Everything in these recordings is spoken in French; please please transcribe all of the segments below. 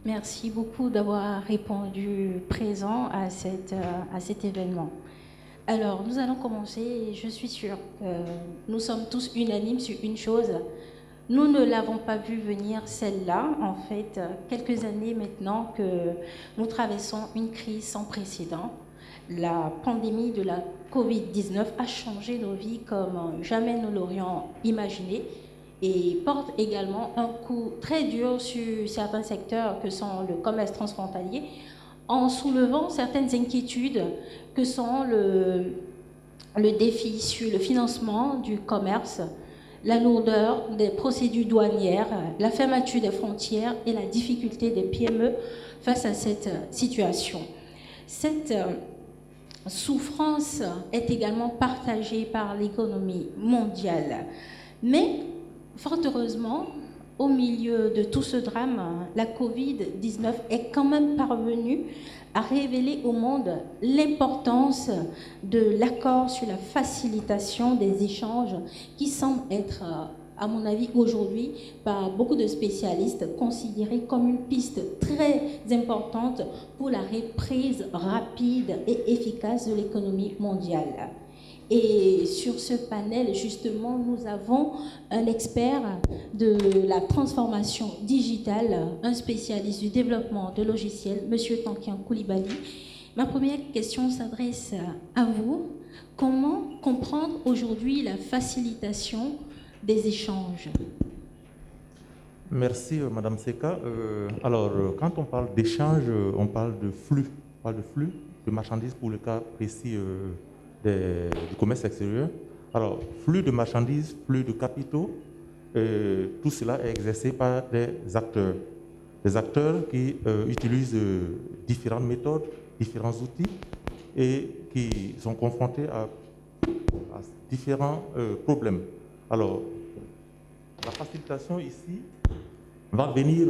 Merci beaucoup d'avoir répondu présent à cet événement. Alors, nous allons commencer et je suis sûre que nous sommes tous unanimes sur une chose. Nous ne l'avons pas vu venir, celle-là. En fait, quelques années maintenant que nous traversons une crise sans précédent. La pandémie de la Covid-19 a changé nos vies comme jamais nous l'aurions imaginé et porte également un coup très dur sur certains secteurs que sont le commerce transfrontalier, en soulevant certaines inquiétudes que sont le défi sur le financement du commerce, la lourdeur des procédures douanières, la fermeture des frontières et la difficulté des PME face à cette situation. Cette souffrance est également partagée par l'économie mondiale. Mais, fort heureusement, au milieu de tout ce drame, la Covid-19 est quand même parvenue à révéler au monde l'importance de l'accord sur la facilitation des échanges qui semble être, à mon avis, aujourd'hui, par beaucoup de spécialistes, considéré comme une piste très importante pour la reprise rapide et efficace de l'économie mondiale. Et sur ce panel, justement, nous avons un expert de la transformation digitale, un spécialiste du développement de logiciels, M. Tankian Koulibaly. Ma première question s'adresse à vous. Comment comprendre aujourd'hui la facilitation des échanges? Merci, Madame Seka. Quand on parle d'échange, on parle de flux. On parle de flux de marchandises pour le cas précis du commerce extérieur. Alors, flux de marchandises, flux de capitaux, tout cela est exercé par des acteurs. Des acteurs qui utilisent différentes méthodes, différents outils et qui sont confrontés à différents problèmes. Alors, la facilitation ici va venir,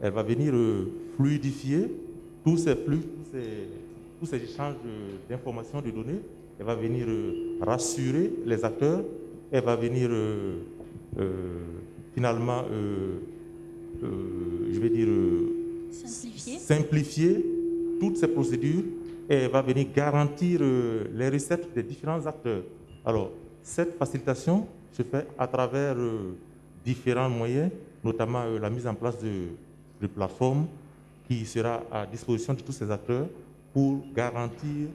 elle va venir fluidifier tous ces flux, tous ces échanges d'informations, de données. Elle va venir rassurer les acteurs. Elle va venir finalement, je vais dire, simplifier toutes ces procédures. Et elle va venir garantir les recettes des différents acteurs. Alors, cette facilitation se fait à travers différents moyens, notamment la mise en place de plateformes qui sera à disposition de tous ces acteurs pour garantir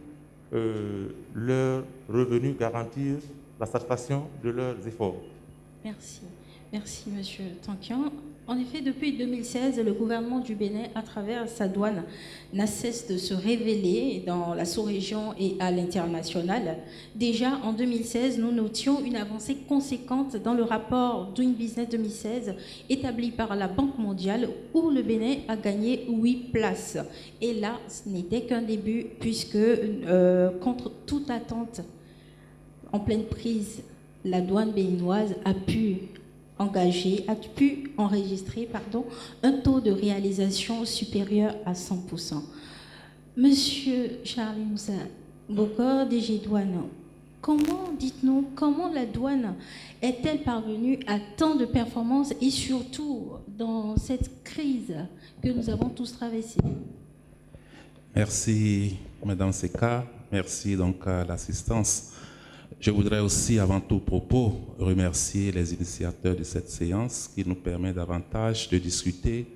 leurs revenus, garantir la satisfaction de leurs efforts. Merci. Merci, Monsieur Tankian. En effet, depuis 2016, le gouvernement du Bénin, à travers sa douane, n'a cessé de se révéler dans la sous-région et à l'international. Déjà, en 2016, nous notions une avancée conséquente dans le rapport Doing Business 2016 établi par la Banque mondiale, où le Bénin a gagné 8 places. Et là, ce n'était qu'un début, puisque contre toute attente, en pleine prise, la douane béninoise a pu enregistrer un taux de réalisation supérieur à 100%. Monsieur Charlie Moussa Bokor, DG Douane, dites-nous, comment la douane est-elle parvenue à tant de performances et surtout dans cette crise que nous avons tous traversée? Merci, Madame Seka. Merci donc à l'assistance. Je voudrais aussi, avant tout propos, remercier les initiateurs de cette séance qui nous permet davantage de discuter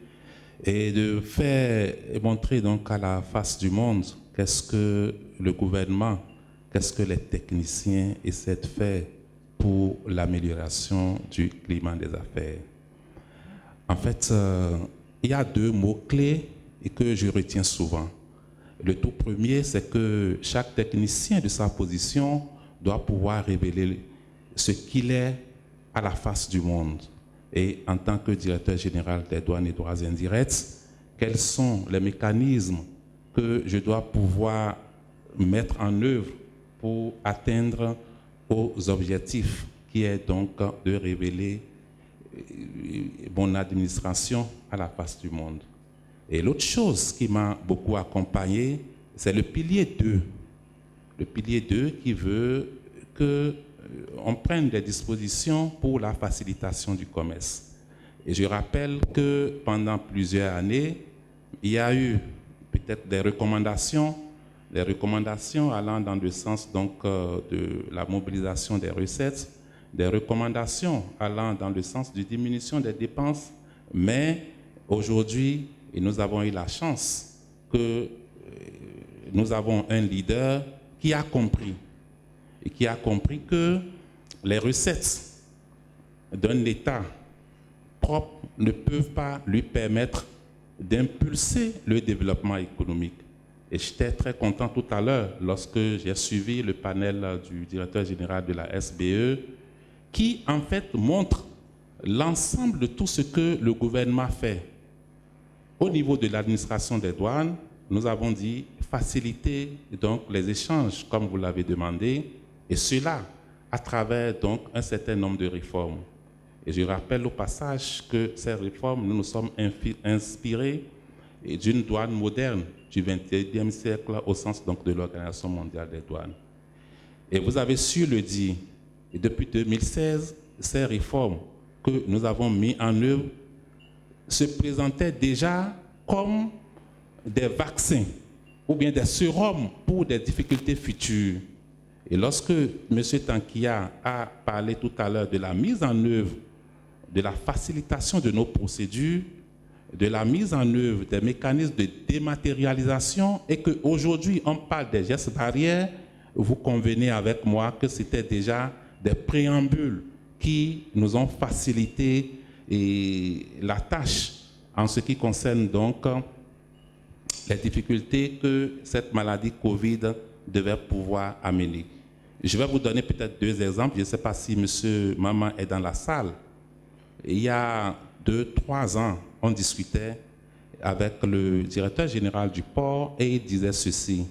et de faire montrer donc à la face du monde qu'est-ce que le gouvernement, qu'est-ce que les techniciens essaient de faire pour l'amélioration du climat des affaires. En fait, il y a 2 mots-clés que je retiens souvent. Le tout premier, c'est que chaque technicien de sa position doit pouvoir révéler ce qu'il est à la face du monde. Et en tant que directeur général des douanes et droits indirects, quels sont les mécanismes que je dois pouvoir mettre en œuvre pour atteindre aux objectifs, qui est donc de révéler mon administration à la face du monde. Et l'autre chose qui m'a beaucoup accompagné, c'est le pilier 2. Le pilier 2 qui veut qu'on prenne des dispositions pour la facilitation du commerce. Et je rappelle que pendant plusieurs années, il y a eu peut-être des recommandations allant dans le sens donc, de la mobilisation des recettes, des recommandations allant dans le sens de diminution des dépenses, mais aujourd'hui, nous avons eu la chance que nous avons un leader qui a compris que les recettes d'un État propre ne peuvent pas lui permettre d'impulser le développement économique. Et j'étais très content tout à l'heure lorsque j'ai suivi le panel du directeur général de la SBE qui en fait montre l'ensemble de tout ce que le gouvernement fait. Au niveau de l'administration des douanes, nous avons dit faciliter donc les échanges comme vous l'avez demandé, et cela à travers donc un certain nombre de réformes. Et je rappelle au passage que ces réformes, nous nous sommes inspirés d'une douane moderne du XXIe siècle au sens donc de l'Organisation mondiale des douanes. Et vous avez su le dire, et depuis 2016, ces réformes que nous avons mises en œuvre se présentaient déjà comme des vaccins ou bien des sérums pour des difficultés futures. Et lorsque M. Tankia a parlé tout à l'heure de la mise en œuvre, de la facilitation de nos procédures, de la mise en œuvre des mécanismes de dématérialisation et qu'aujourd'hui on parle des gestes barrières, vous convenez avec moi que c'était déjà des préambules qui nous ont facilité la tâche en ce qui concerne donc les difficultés que cette maladie Covid devait pouvoir amener. Je vais vous donner peut-être 2 exemples. Je ne sais pas si M. Maman est dans la salle. Il y a 2-3 ans, on discutait avec le directeur général du port et il disait ceci.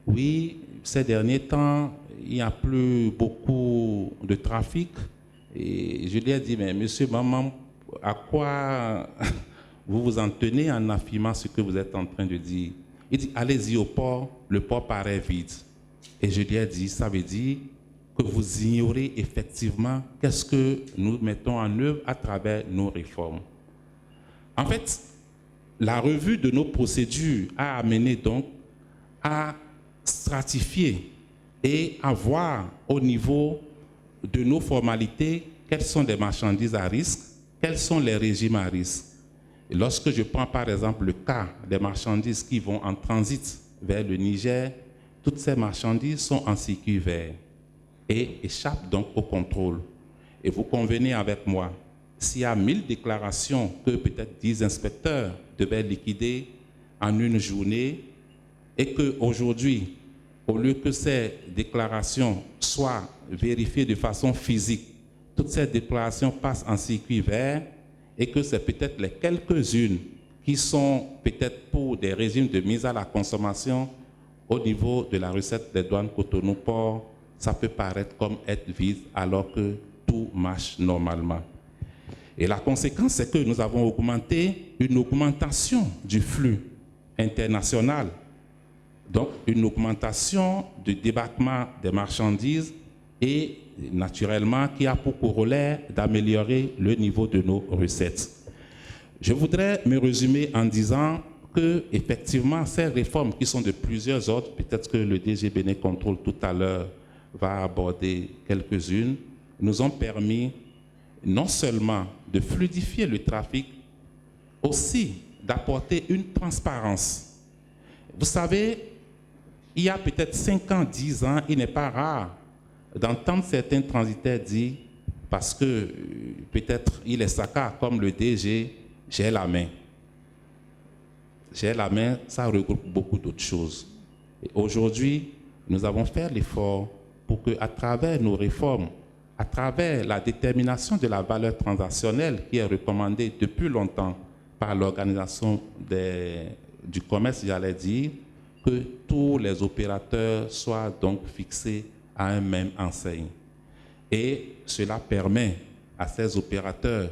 Oui, ces derniers temps, il n'y a plus beaucoup de trafic. Et je lui ai dit, mais monsieur Maman, à quoi vous vous en tenez en affirmant ce que vous êtes en train de dire? Il dit, allez-y au port, le port paraît vide. Et je lui ai dit, ça veut dire que vous ignorez effectivement qu'est-ce que nous mettons en œuvre à travers nos réformes. En fait, la revue de nos procédures a amené donc à stratifier et à voir au niveau de nos formalités quelles sont les marchandises à risque, quels sont les régimes à risque. Et lorsque je prends par exemple le cas des marchandises qui vont en transit vers le Niger, toutes ces marchandises sont en circuit vert et échappent donc au contrôle. Et vous convenez avec moi, s'il y a 1000 déclarations que peut-être 10 inspecteurs devaient liquider en une journée et qu'aujourd'hui, au lieu que ces déclarations soient vérifiées de façon physique, toutes ces déclarations passent en circuit vert et que c'est peut-être les quelques-unes qui sont peut-être pour des régimes de mise à la consommation au niveau de la recette des douanes Cotonou-Port, ça peut paraître comme être vide alors que tout marche normalement. Et la conséquence, c'est que nous avons une augmentation du flux international. Donc, une augmentation du débarquement des marchandises et naturellement qui a pour corollaire d'améliorer le niveau de nos recettes. Je voudrais me résumer en disant que effectivement ces réformes qui sont de plusieurs ordres, peut-être que le DG Béné Contrôle tout à l'heure va aborder quelques-unes, nous ont permis non seulement de fluidifier le trafic, aussi d'apporter une transparence. Vous savez, il y a peut-être 5 ans, 10 ans, il n'est pas rare d'entendre certains transitaires dire, parce que peut-être il est sacré comme le DG, j'ai la main. J'ai la main, ça regroupe beaucoup d'autres choses. Et aujourd'hui, nous avons fait l'effort pour qu'à travers nos réformes, à travers la détermination de la valeur transactionnelle qui est recommandée depuis longtemps par l'Organisation du commerce, j'allais dire, que tous les opérateurs soient donc fixés à un même enseigne. Et cela permet à ces opérateurs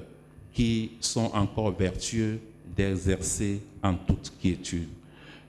qui sont encore vertueux d'exercer en toute quiétude.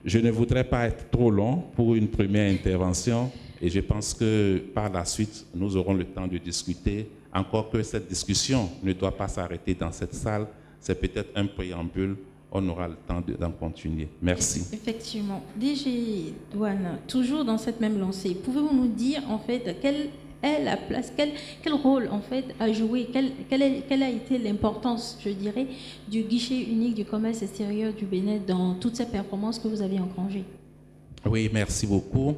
Je ne voudrais pas être trop long pour une première intervention et je pense que par la suite, nous aurons le temps de discuter, encore que cette discussion ne doit pas s'arrêter dans cette salle. c'est peut-être un préambule. On aura le temps d'en continuer. Merci. Effectivement. DG Douane, toujours dans cette même lancée, pouvez-vous nous dire en fait quelle est la place, quel rôle en fait a joué, quelle a été l'importance, je dirais, du guichet unique du commerce extérieur du Bénin dans toutes ces performances que vous avez engrangées? Oui, merci beaucoup.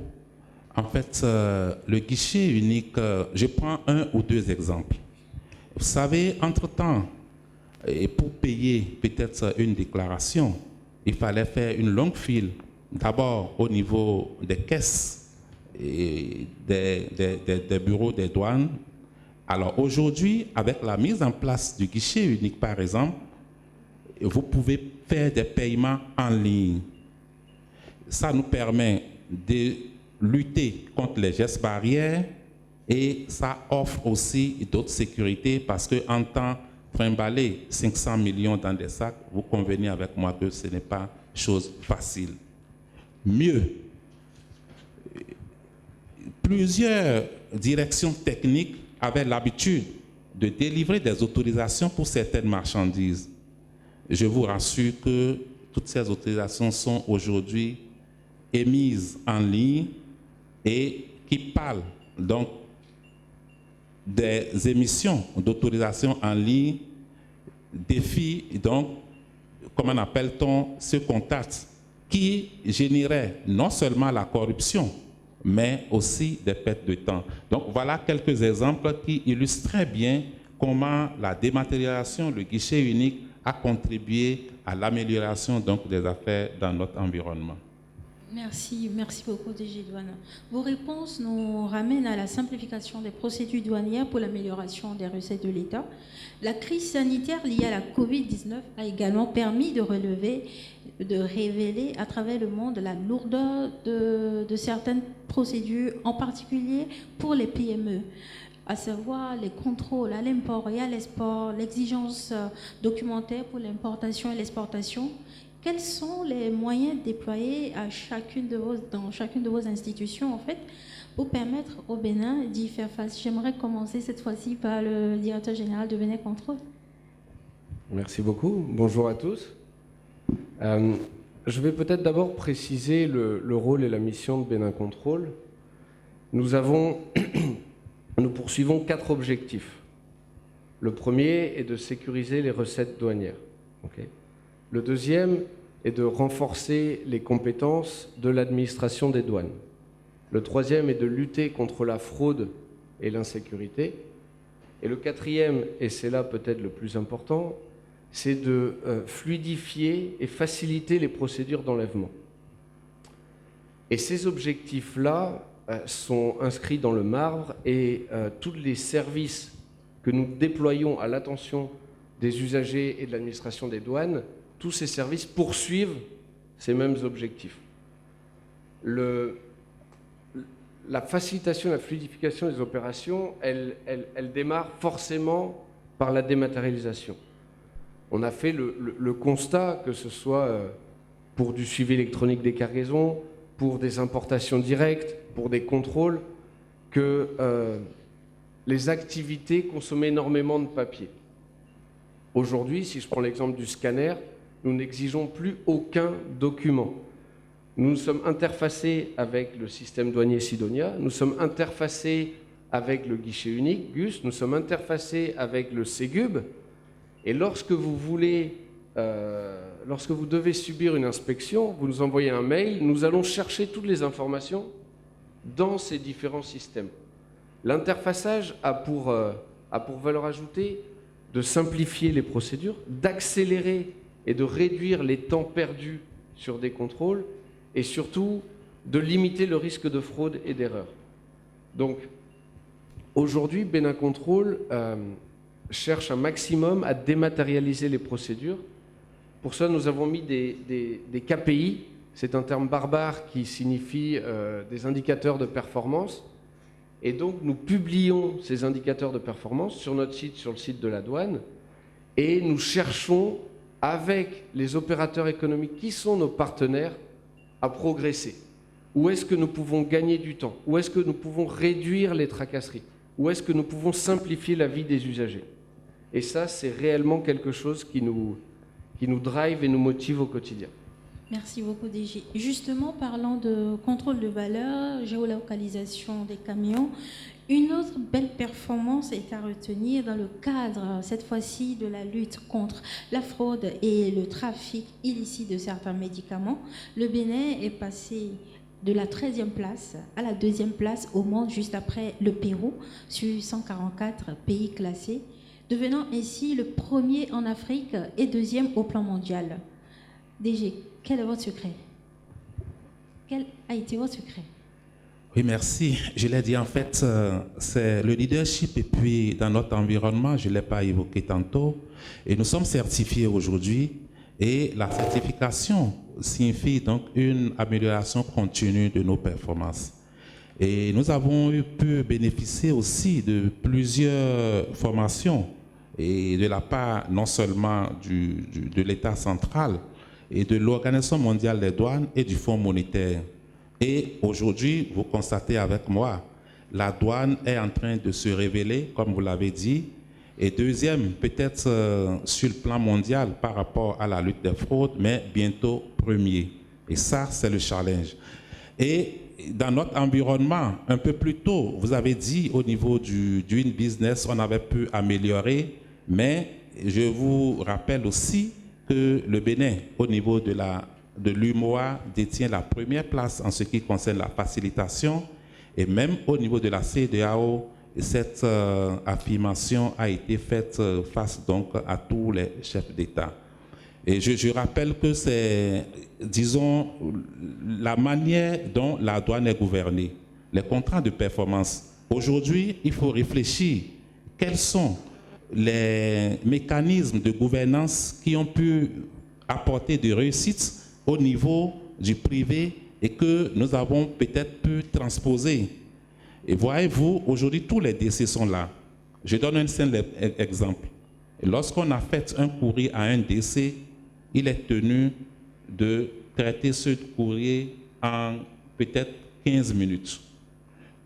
En fait, le guichet unique, je prends un ou deux exemples. Vous savez, entre-temps, et pour payer peut-être une déclaration, il fallait faire une longue file, d'abord au niveau des caisses et des bureaux des douanes. Alors aujourd'hui, avec la mise en place du guichet unique, par exemple, vous pouvez faire des paiements en ligne. Ça nous permet de lutter contre les gestes barrières et ça offre aussi d'autres sécurités parce qu'en temps trimballer 500 millions dans des sacs, vous convenez avec moi que ce n'est pas chose facile. Mieux, plusieurs directions techniques avaient l'habitude de délivrer des autorisations pour certaines marchandises. Je vous rassure que toutes ces autorisations sont aujourd'hui émises en ligne et qui parlent donc des émissions d'autorisation en ligne défient donc, comment appelle-t-on, ce contact qui générait non seulement la corruption, mais aussi des pertes de temps. Donc voilà quelques exemples qui illustrent très bien comment la dématérialisation, le guichet unique a contribué à l'amélioration donc des affaires dans notre environnement. Merci beaucoup DG Douane. Vos réponses nous ramènent à la simplification des procédures douanières pour l'amélioration des recettes de l'État. La crise sanitaire liée à la COVID-19 a également permis de révéler à travers le monde la lourdeur de certaines procédures, en particulier pour les PME, à savoir les contrôles à l'import et à l'export, l'exigence documentaire pour l'importation et l'exportation. Quels sont les moyens déployés dans chacune de vos institutions, en fait, pour permettre au Bénin d'y faire face? J'aimerais commencer cette fois-ci par le directeur général de Bénin Contrôle. Merci beaucoup. Bonjour à tous. Je vais peut-être d'abord préciser le rôle et la mission de Bénin Contrôle. Nous poursuivons 4 objectifs. Le premier est de sécuriser les recettes douanières. Okay. Le deuxième est de renforcer les compétences de l'administration des douanes. Le troisième est de lutter contre la fraude et l'insécurité. Et le quatrième, et c'est là peut-être le plus important, c'est de fluidifier et faciliter les procédures d'enlèvement. Et ces objectifs-là sont inscrits dans le marbre et tous les services que nous déployons à l'attention des usagers et de l'administration des douanes, tous ces services poursuivent ces mêmes objectifs. La facilitation, la fluidification des opérations, elle démarre forcément par la dématérialisation. On a fait le constat, que ce soit pour du suivi électronique des cargaisons, pour des importations directes, pour des contrôles, que les activités consommaient énormément de papier. Aujourd'hui, si je prends l'exemple du scanner, nous n'exigeons plus aucun document. Nous sommes interfacés avec le système douanier Sidonia, nous sommes interfacés avec le guichet unique, GUS, nous sommes interfacés avec le Ségub, et lorsque vous devez subir une inspection, vous nous envoyez un mail, nous allons chercher toutes les informations dans ces différents systèmes. L'interfaçage a pour valeur ajoutée de simplifier les procédures, d'accélérer et de réduire les temps perdus sur des contrôles et surtout de limiter le risque de fraude et d'erreur. Donc aujourd'hui, Bénin Contrôle cherche un maximum à dématérialiser les procédures. Pour ça, nous avons mis des KPI, c'est un terme barbare qui signifie des indicateurs de performance. Et donc nous publions ces indicateurs de performance sur notre site, sur le site de la douane, et nous cherchons avec les opérateurs économiques qui sont nos partenaires à progresser. Où est-ce que nous pouvons gagner du temps? Où est-ce que nous pouvons réduire les tracasseries? Où est-ce que nous pouvons simplifier la vie des usagers? Et ça, c'est réellement quelque chose qui nous drive et nous motive au quotidien. Merci beaucoup, DG. Justement, parlant de contrôle de valeur, géolocalisation des camions, une autre belle performance est à retenir dans le cadre, cette fois-ci, de la lutte contre la fraude et le trafic illicite de certains médicaments. Le Bénin est passé de la 13e place à la 2e place au monde, juste après le Pérou, sur 144 pays classés, devenant ainsi le premier en Afrique et 2e au plan mondial. DG, quel est votre secret? Quel a été votre secret? Oui, merci. Je l'ai dit, en fait, c'est le leadership et puis dans notre environnement, je ne l'ai pas évoqué tantôt, et nous sommes certifiés aujourd'hui, et la certification signifie donc une amélioration continue de nos performances. Et nous avons pu bénéficier aussi de plusieurs formations, et de la part non seulement de l'État central, et de l'Organisation mondiale des douanes et du Fonds monétaire. Et aujourd'hui, vous constatez avec moi, la douane est en train de se révéler, comme vous l'avez dit. Et deuxième, peut-être sur le plan mondial par rapport à la lutte des fraudes, mais bientôt premier. Et ça, c'est le challenge. Et dans notre environnement, un peu plus tôt, vous avez dit au niveau du Doing Business, on avait pu améliorer, mais je vous rappelle aussi que le Bénin, au niveau de l'UMOA, détient la première place en ce qui concerne la facilitation, et même au niveau de la CEDEAO, cette affirmation a été faite face donc à tous les chefs d'État. Et je rappelle que c'est, disons, la manière dont la douane est gouvernée, les contrats de performance. Aujourd'hui, il faut réfléchir quels sont les mécanismes de gouvernance qui ont pu apporter des réussites au niveau du privé et que nous avons peut-être pu transposer. Et voyez-vous, aujourd'hui, tous les décès sont là. Je donne un simple exemple. Lorsqu'on a fait un courrier à un décès, il est tenu de traiter ce courrier en peut-être 15 minutes.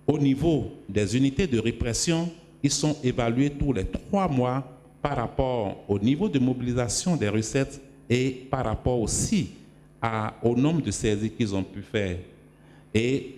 Au niveau des unités de répression, ils sont évalués tous les 3 mois par rapport au niveau de mobilisation des recettes et par rapport aussi au nombre de saisies qu'ils ont pu faire. Et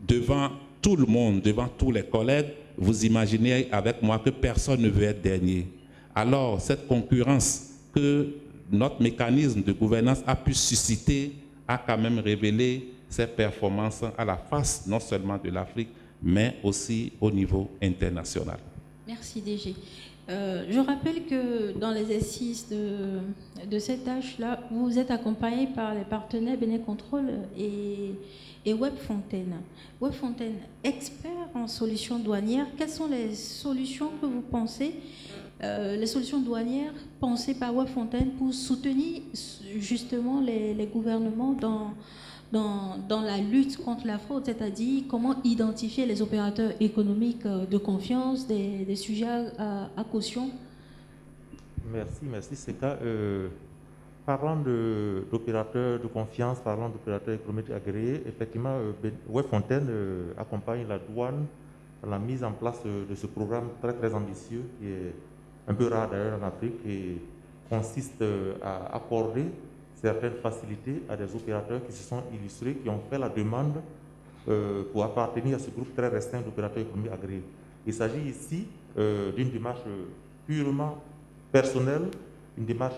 devant tout le monde, devant tous les collègues, vous imaginez avec moi que personne ne veut être dernier. Alors, cette concurrence que notre mécanisme de gouvernance a pu susciter a quand même révélé ses performances à la face non seulement de l'Afrique, mais aussi au niveau international. Merci DG. Je rappelle que dans l'exercice de cette tâche-là, vous êtes accompagné par les partenaires Bénin Contrôle et Webfontaine. Webfontaine, expert en solutions douanières, quelles sont les solutions que vous pensez, les solutions douanières pensées par Webfontaine pour soutenir justement les gouvernements dans la lutte contre la fraude, c'est-à-dire comment identifier les opérateurs économiques de confiance, des sujets à caution? Merci Seka. Parlant d'opérateurs de confiance, parlant d'opérateurs économiques agréés, effectivement, Webfontaine accompagne la douane dans la mise en place de ce programme très très ambitieux, qui est un peu rare d'ailleurs en Afrique, et consiste à accorder certaines facilités à des opérateurs qui se sont illustrés, qui ont fait la demande pour appartenir à ce groupe très restreint d'opérateurs économiques agréés. Il s'agit ici d'une démarche purement personnelle, une démarche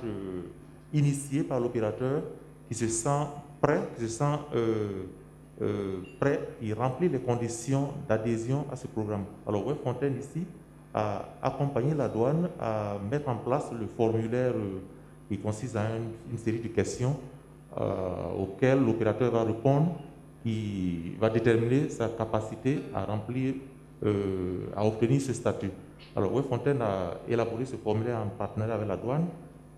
initiée par l'opérateur qui se sent prêt, il remplit les conditions d'adhésion à ce programme. Alors Webfontaine ici a accompagné la douane à mettre en place le formulaire qui consiste à une série de questions auxquelles l'opérateur va répondre, qui va déterminer sa capacité à remplir, à obtenir ce statut. Alors Webfontaine a élaboré ce formulaire en partenariat avec la douane.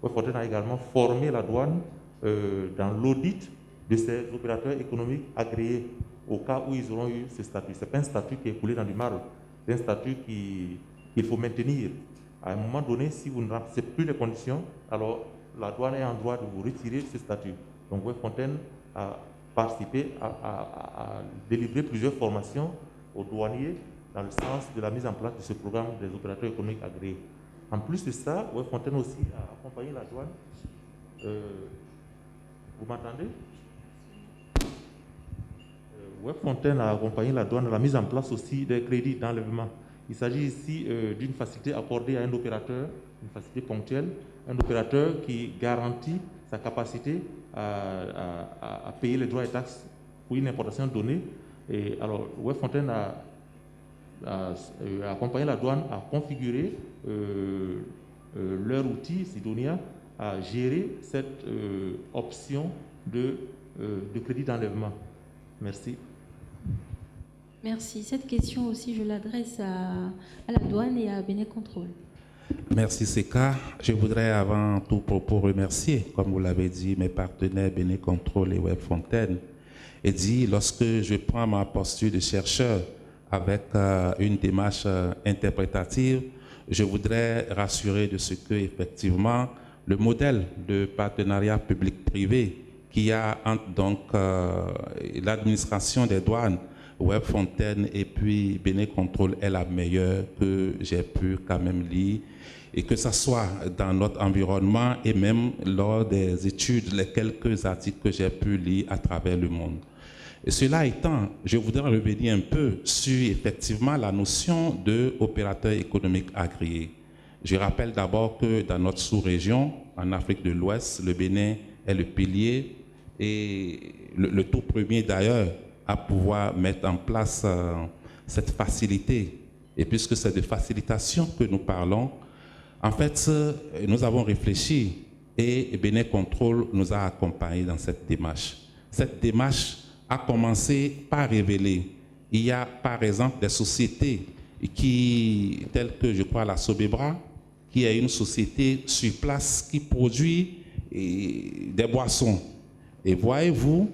Webfontaine a également formé la douane dans l'audit de ces opérateurs économiques agréés au cas où ils auront eu ce statut. Ce n'est pas un statut qui est coulé dans du marbre, c'est un statut qu'il faut maintenir. À un moment donné, si vous ne remplissez plus les conditions, alors la douane est en droit de vous retirer ce statut. Donc Webfontaine a participé à délivrer plusieurs formations aux douaniers dans le sens de la mise en place de ce programme des opérateurs économiques agréés. En plus de ça, Webfontaine aussi a accompagné la douane. Vous m'entendez? Webfontaine a accompagné la douane à la mise en place aussi des crédits d'enlèvement. Il s'agit ici d'une facilité accordée à un opérateur, une facilité ponctuelle, un opérateur qui garantit sa capacité à payer les droits et taxes pour une importation donnée. Et alors, Webfontaine a accompagné la douane à configurer leur outil, Sidonia, à gérer cette option de crédit d'enlèvement. Merci. Merci. Cette question aussi, je l'adresse à la douane et à Bénécontrôle. Merci Seka. Je voudrais avant tout propos remercier, comme vous l'avez dit, mes partenaires Bénécontrôle et Webfontaine. Et dit, lorsque je prends ma posture de chercheur avec une démarche interprétative, je voudrais rassurer de ce que, effectivement, le modèle de partenariat public-privé qu'il y a entre donc l'administration des douanes, Webfontaine et puis Bénécontrôle est la meilleure que j'ai pu quand même lire, et que ce soit dans notre environnement et même lors des études, les quelques articles que j'ai pu lire à travers le monde. Et cela étant, je voudrais revenir un peu sur effectivement la notion d'opérateur économique agréé. Je rappelle d'abord que dans notre sous-région, en Afrique de l'Ouest, le Bénin est le pilier et le tout premier d'ailleurs à pouvoir mettre en place cette facilité. Et puisque c'est de facilitation que nous parlons, en fait, nous avons réfléchi et Bénécontrôle nous a accompagnés dans cette démarche. Cette démarche a commencé par révéler. Il y a par exemple des sociétés telles que je crois la Sobebra, qui est une société sur place qui produit des boissons. Et voyez-vous,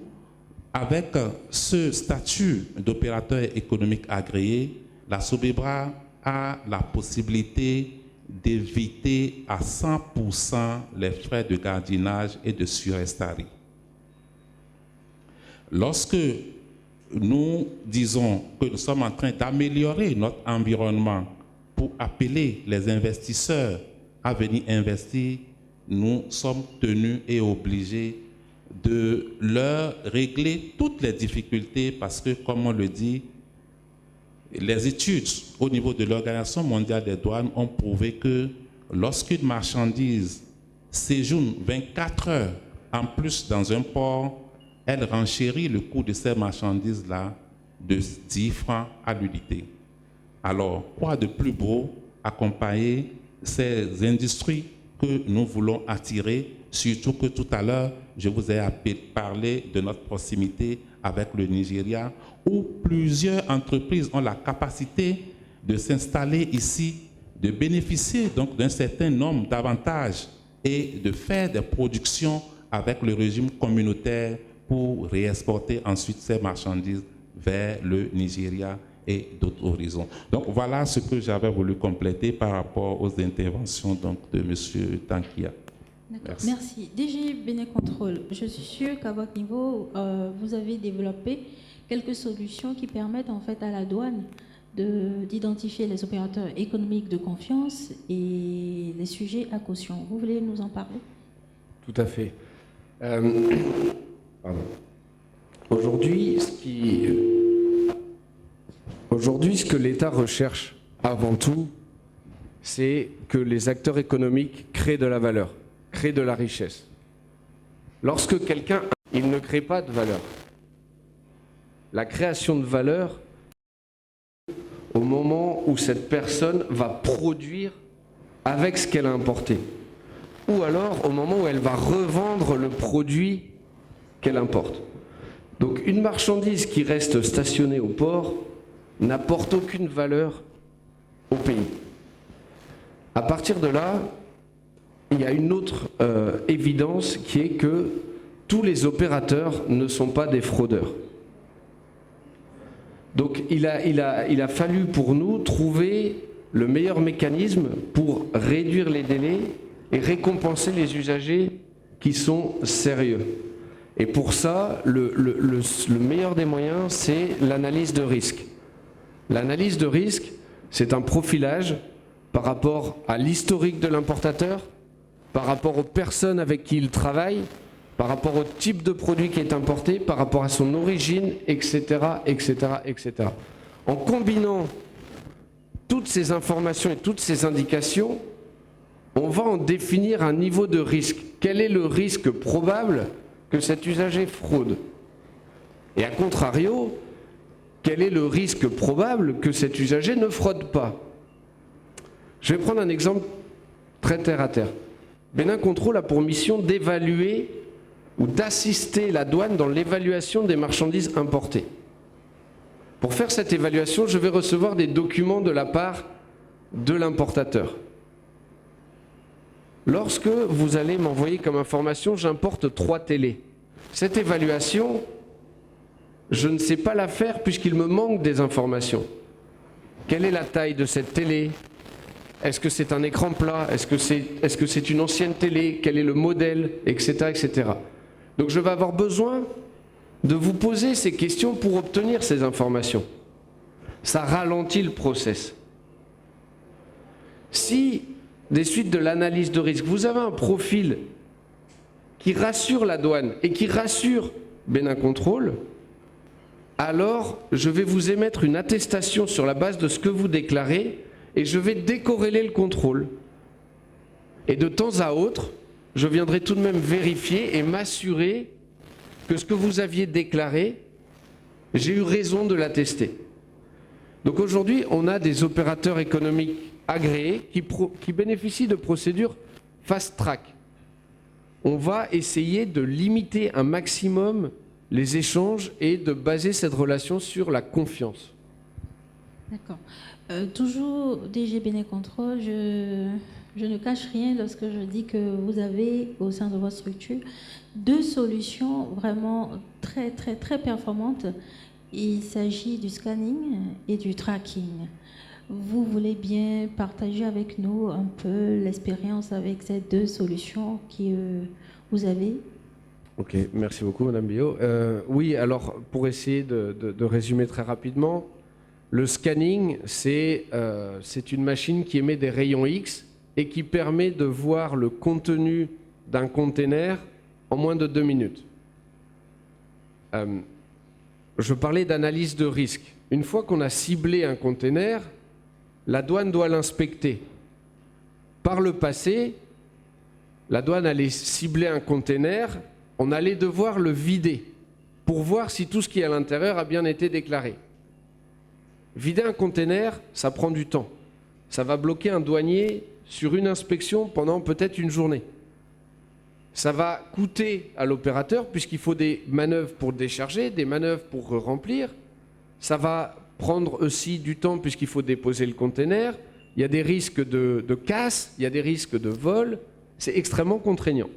avec ce statut d'opérateur économique agréé, la Sobebra a la possibilité d'éviter à 100% les frais de gardiennage et de surestarie. Lorsque nous disons que nous sommes en train d'améliorer notre environnement pour appeler les investisseurs à venir investir, nous sommes tenus et obligés de leur régler toutes les difficultés parce que, comme on le dit, les études au niveau de l'Organisation mondiale des douanes ont prouvé que lorsqu'une marchandise séjourne 24 heures en plus dans un port, elle renchérit le coût de ces marchandises-là de 10 francs à l'unité. Alors, quoi de plus beau accompagner ces industries que nous voulons attirer, surtout que tout à l'heure, je vous ai parlé de notre proximité avec le Nigeria, où plusieurs entreprises ont la capacité de s'installer ici, de bénéficier donc d'un certain nombre d'avantages et de faire des productions avec le régime communautaire pour réexporter ensuite ces marchandises vers le Nigeria et d'autres horizons. Donc voilà ce que j'avais voulu compléter par rapport aux interventions donc, de M. Tankia. D'accord, merci. DG Bénécontrôle, je suis sûre qu'à votre niveau, vous avez développé quelques solutions qui permettent en fait à la douane d'identifier les opérateurs économiques de confiance et les sujets à caution. Vous voulez nous en parler? Tout à fait. Aujourd'hui, ce que l'État recherche avant tout, c'est que les acteurs économiques créent de la valeur, créent de la richesse. Lorsque quelqu'un, il ne crée pas de valeur. La création de valeur, au moment où cette personne va produire avec ce qu'elle a importé, ou alors au moment où elle va revendre le produit qu'elle importe. Donc une marchandise qui reste stationnée au port n'apporte aucune valeur au pays. À partir de là, il y a une autre évidence qui est que tous les opérateurs ne sont pas des fraudeurs. Donc il a fallu pour nous trouver le meilleur mécanisme pour réduire les délais et récompenser les usagers qui sont sérieux. Et pour ça, le meilleur des moyens, c'est l'analyse de risque. L'analyse de risque, c'est un profilage par rapport à l'historique de l'importateur, par rapport aux personnes avec qui il travaille, par rapport au type de produit qui est importé, par rapport à son origine, etc., etc., etc. En combinant toutes ces informations et toutes ces indications, on va en définir un niveau de risque. Quel est le risque probable que cet usager fraude? Et à contrario, quel est le risque probable que cet usager ne fraude pas? Je vais prendre un exemple très terre à terre. Bénin Contrôle a pour mission d'évaluer ou d'assister la douane dans l'évaluation des marchandises importées. Pour faire cette évaluation, je vais recevoir des documents de la part de l'importateur. Lorsque vous allez m'envoyer comme information, j'importe 3 télés. Cette évaluation, je ne sais pas la faire puisqu'il me manque des informations. Quelle est la taille de cette télé? Est-ce que c'est un écran plat? Est-ce que c'est une ancienne télé? Quel est le modèle? Etc., etc. Donc je vais avoir besoin de vous poser ces questions pour obtenir ces informations. Ça ralentit le process. Si, des suites de l'analyse de risque, vous avez un profil qui rassure la douane et qui rassure Bénin Contrôle, alors je vais vous émettre une attestation sur la base de ce que vous déclarez et je vais décorréler le contrôle. Et de temps à autre, je viendrai tout de même vérifier et m'assurer que ce que vous aviez déclaré, j'ai eu raison de l'attester. Donc aujourd'hui, on a des opérateurs économiques agréés qui bénéficient de procédures fast-track. On va essayer de limiter un maximum les échanges et de baser cette relation sur la confiance. D'accord. Toujours DG Bénin Contrôle, je ne cache rien lorsque je dis que vous avez au sein de votre structure 2 solutions vraiment très très très performantes. Il s'agit du scanning et du tracking. Vous voulez bien partager avec nous un peu l'expérience avec ces 2 solutions que vous avez? Ok, merci beaucoup Madame Billot. Oui, alors pour essayer de résumer très rapidement, le scanning, c'est une machine qui émet des rayons X et qui permet de voir le contenu d'un container en moins de 2 minutes. Je parlais d'analyse de risque. Une fois qu'on a ciblé un container, la douane doit l'inspecter. Par le passé, la douane allait cibler un container, on allait devoir le vider pour voir si tout ce qui est à l'intérieur a bien été déclaré. Vider un container, ça prend du temps. Ça va bloquer un douanier sur une inspection pendant peut-être une journée. Ça va coûter à l'opérateur puisqu'il faut des manœuvres pour décharger, des manœuvres pour remplir. Ça va prendre aussi du temps puisqu'il faut déposer le container. Il y a des risques de casse, il y a des risques de vol. C'est extrêmement contraignant.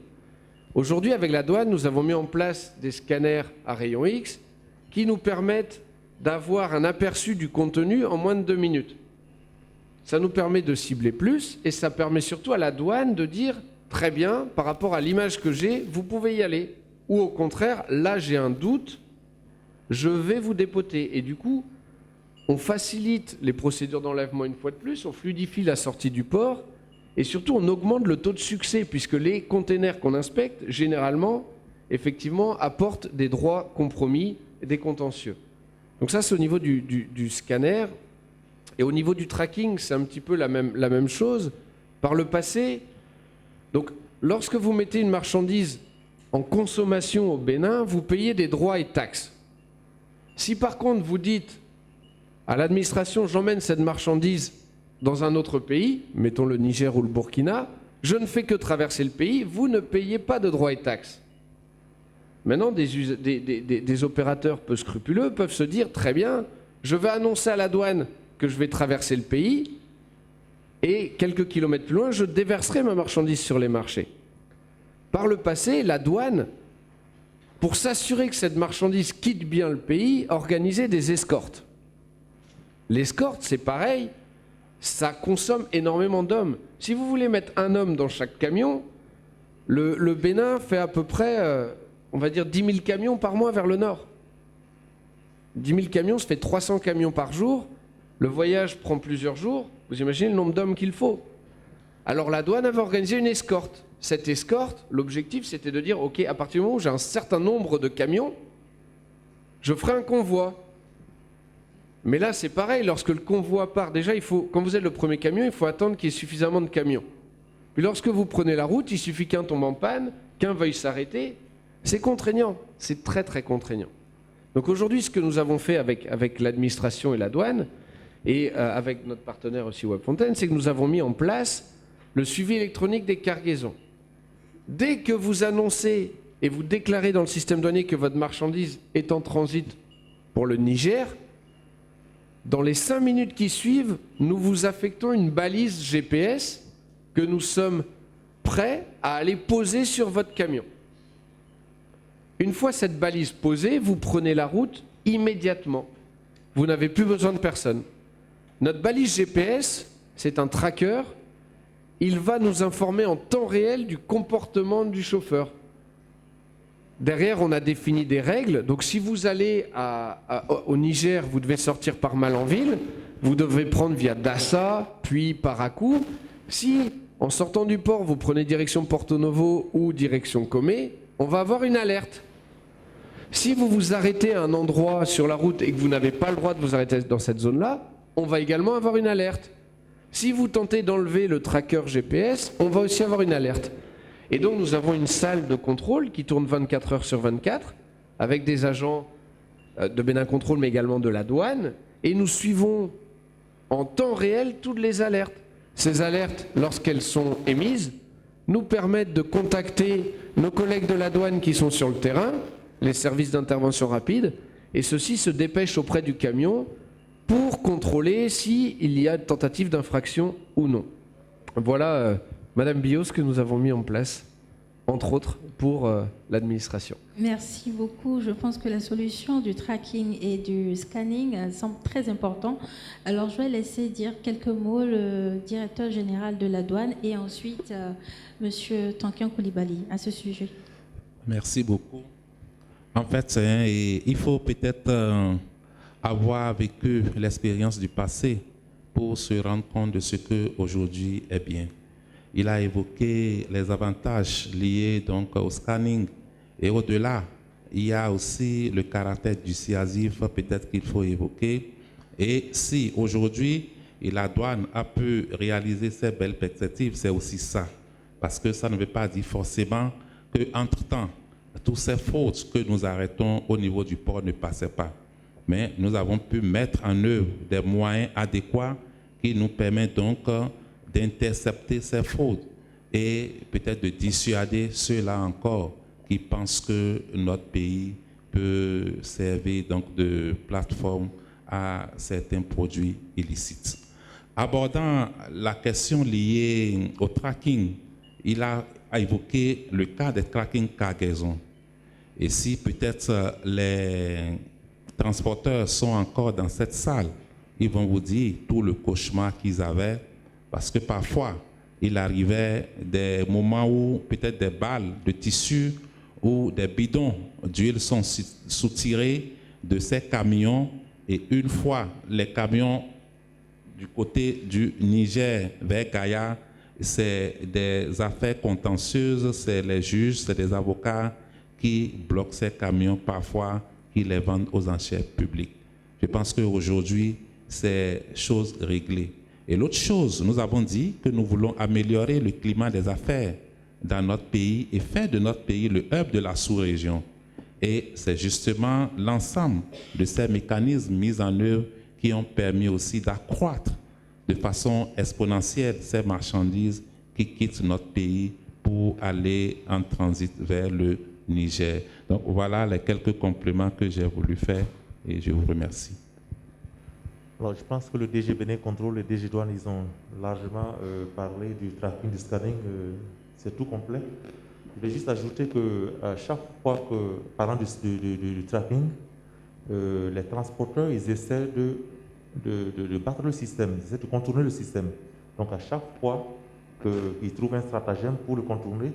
Aujourd'hui, avec la douane, nous avons mis en place des scanners à rayons X qui nous permettent d'avoir un aperçu du contenu en moins de 2 minutes. Ça nous permet de cibler plus et ça permet surtout à la douane de dire très bien, par rapport à l'image que j'ai, vous pouvez y aller. Ou au contraire, là j'ai un doute, je vais vous dépoter. Et du coup, on facilite les procédures d'enlèvement une fois de plus, on fluidifie la sortie du port et surtout on augmente le taux de succès puisque les containers qu'on inspecte, généralement, effectivement, apportent des droits compromis et des contentieux. Donc ça, c'est au niveau du scanner. Et au niveau du tracking, c'est un petit peu la même chose. Par le passé, donc, lorsque vous mettez une marchandise en consommation au Bénin, vous payez des droits et taxes. Si par contre vous dites à l'administration, j'emmène cette marchandise dans un autre pays, mettons le Niger ou le Burkina, je ne fais que traverser le pays, vous ne payez pas de droits et taxes. Maintenant, des opérateurs peu scrupuleux peuvent se dire, très bien, je vais annoncer à la douane que je vais traverser le pays et quelques kilomètres plus loin, je déverserai ma marchandise sur les marchés. Par le passé, la douane, pour s'assurer que cette marchandise quitte bien le pays, organisait des escortes. L'escorte, c'est pareil, ça consomme énormément d'hommes. Si vous voulez mettre un homme dans chaque camion, le Bénin fait à peu près, on va dire, 10 000 camions par mois vers le nord. 10 000 camions, ça fait 300 camions par jour. Le voyage prend plusieurs jours. Vous imaginez le nombre d'hommes qu'il faut? Alors la douane avait organisé une escorte. Cette escorte, l'objectif c'était de dire, ok, à partir du moment où j'ai un certain nombre de camions, je ferai un convoi. Mais là c'est pareil, lorsque le convoi part, déjà quand vous êtes le premier camion, il faut attendre qu'il y ait suffisamment de camions. Puis lorsque vous prenez la route, il suffit qu'un tombe en panne, qu'un veuille s'arrêter. C'est contraignant, c'est très très contraignant. Donc aujourd'hui, ce que nous avons fait avec l'administration et la douane, et avec notre partenaire aussi Webfontaine, c'est que nous avons mis en place le suivi électronique des cargaisons. Dès que vous annoncez et vous déclarez dans le système douanier que votre marchandise est en transit pour le Niger, dans les 5 minutes qui suivent, nous vous affectons une balise GPS que nous sommes prêts à aller poser sur votre camion. Une fois cette balise posée, vous prenez la route immédiatement. Vous n'avez plus besoin de personne. Notre balise GPS, c'est un tracker. Il va nous informer en temps réel du comportement du chauffeur. Derrière, on a défini des règles. Donc si vous allez au Niger, vous devez sortir par Malanville, vous devez prendre via Dassa, puis Parakou. Si, en sortant du port, vous prenez direction Porto Novo ou direction Comé, on va avoir une alerte. Si vous vous arrêtez à un endroit sur la route et que vous n'avez pas le droit de vous arrêter dans cette zone-là, on va également avoir une alerte. Si vous tentez d'enlever le tracker GPS, on va aussi avoir une alerte. Et donc nous avons une salle de contrôle qui tourne 24 heures sur 24, avec des agents de Bénin Contrôle, mais également de la douane, et nous suivons en temps réel toutes les alertes. Ces alertes, lorsqu'elles sont émises, nous permettent de contacter nos collègues de la douane qui sont sur le terrain, les services d'intervention rapide, et ceux-ci se dépêchent auprès du camion pour contrôler s'il y a une tentative d'infraction ou non. Voilà, Madame Billot, ce que nous avons mis en place, entre autres, pour l'administration. Merci beaucoup. Je pense que la solution du tracking et du scanning semble très important. Alors, je vais laisser dire quelques mots le directeur général de la douane et ensuite Monsieur Tankian Koulibaly à ce sujet. Merci beaucoup. En fait, il faut peut-être avoir vécu l'expérience du passé pour se rendre compte de ce qu'aujourd'hui est bien. Il a évoqué les avantages liés donc au scanning et au-delà, il y a aussi le caractère dissuasif peut-être qu'il faut évoquer. Et si aujourd'hui la douane a pu réaliser ces belles perspectives, c'est aussi ça. Parce que ça ne veut pas dire forcément qu'entre-temps, toutes ces fautes que nous arrêtons au niveau du port ne passaient pas. Mais nous avons pu mettre en œuvre des moyens adéquats qui nous permettent donc d'intercepter ces fraudes et peut-être de dissuader ceux-là encore qui pensent que notre pays peut servir donc de plateforme à certains produits illicites. Abordant la question liée au tracking, il a évoqué le cas des tracking cargaison. Et si peut-être les transporteurs sont encore dans cette salle, ils vont vous dire tout le cauchemar qu'ils avaient, parce que parfois, il arrivait des moments où peut-être des balles de tissu ou des bidons d'huile sont soutirés de ces camions, et une fois les camions du côté du Niger vers Gaïa, c'est des affaires contentieuses, c'est les juges, c'est des avocats qui bloquent ces camions, parfois qui les vendent aux enchères publiques. Je pense qu'aujourd'hui, c'est chose réglée. Et l'autre chose, nous avons dit que nous voulons améliorer le climat des affaires dans notre pays et faire de notre pays le hub de la sous-région. Et c'est justement l'ensemble de ces mécanismes mis en œuvre qui ont permis aussi d'accroître de façon exponentielle ces marchandises qui quittent notre pays pour aller en transit vers le Niger. Donc voilà les quelques compléments que j'ai voulu faire et je vous remercie. Alors, je pense que le DG Bénin Contrôle et le DG Douane, ils ont largement parlé du tracking, du scanning, c'est tout complet. Je vais juste ajouter qu'à chaque fois que, parlant du tracking, les transporteurs, ils essaient de battre le système, ils essaient de contourner le système. Donc à chaque fois qu'ils trouvent un stratagème pour le contourner,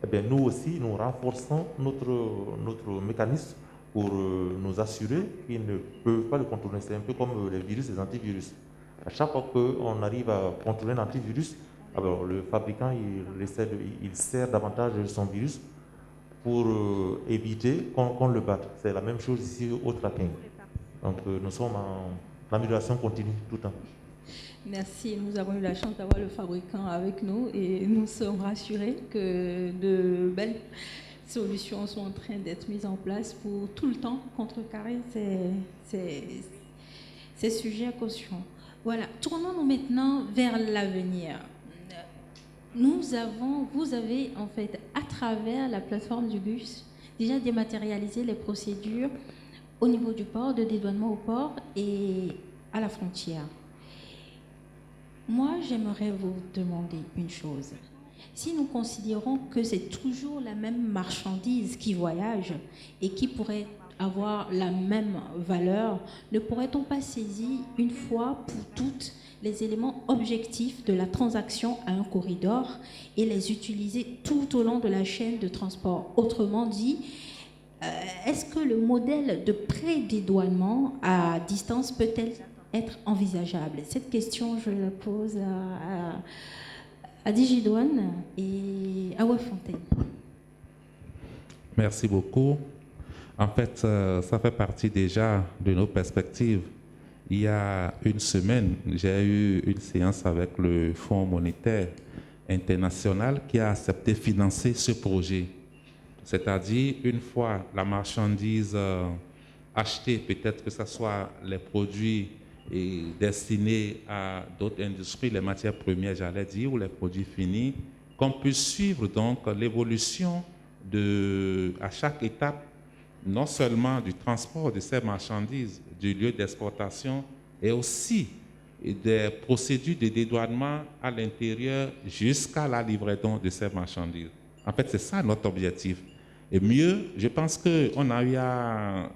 eh bien, nous aussi, nous renforçons notre mécanisme pour nous assurer qu'ils ne peuvent pas le contourner. C'est un peu comme les virus, les antivirus. À chaque fois qu'on arrive à contrôler un antivirus, alors le fabricant, il sert davantage son virus pour éviter qu'on le batte. C'est la même chose ici au tracking. Donc nous sommes en amélioration continue tout le temps. Merci. Nous avons eu la chance d'avoir le fabricant avec nous et nous sommes rassurés que de belles solutions sont en train d'être mises en place pour tout le temps contrecarrer ces sujets à caution. Voilà. Tournons-nous maintenant vers l'avenir. Vous avez en fait, à travers la plateforme du GUS, déjà dématérialisé les procédures au niveau du port, de dédouanement au port et à la frontière. Moi, j'aimerais vous demander une chose. Si nous considérons que c'est toujours la même marchandise qui voyage et qui pourrait avoir la même valeur, ne pourrait-on pas saisir une fois pour toutes les éléments objectifs de la transaction à un corridor et les utiliser tout au long de la chaîne de transport? Autrement dit, est-ce que le modèle de pré-dédouanement à distance peut-elle être envisageable? Cette question, je la pose à Digidouane et à Wafontaine. Merci beaucoup. En fait, ça fait partie déjà de nos perspectives. Il y a une semaine, j'ai eu une séance avec le Fonds monétaire international qui a accepté de financer ce projet. C'est-à-dire, une fois la marchandise achetée, peut-être que ce soit les produits destinés à d'autres industries, les matières premières, j'allais dire, ou les produits finis, qu'on puisse suivre donc l'évolution à chaque étape, non seulement du transport de ces marchandises du lieu d'exportation, et aussi des procédures de dédouanement à l'intérieur jusqu'à la livraison de ces marchandises. En fait, c'est ça notre objectif. Et mieux, je pense qu'on a eu à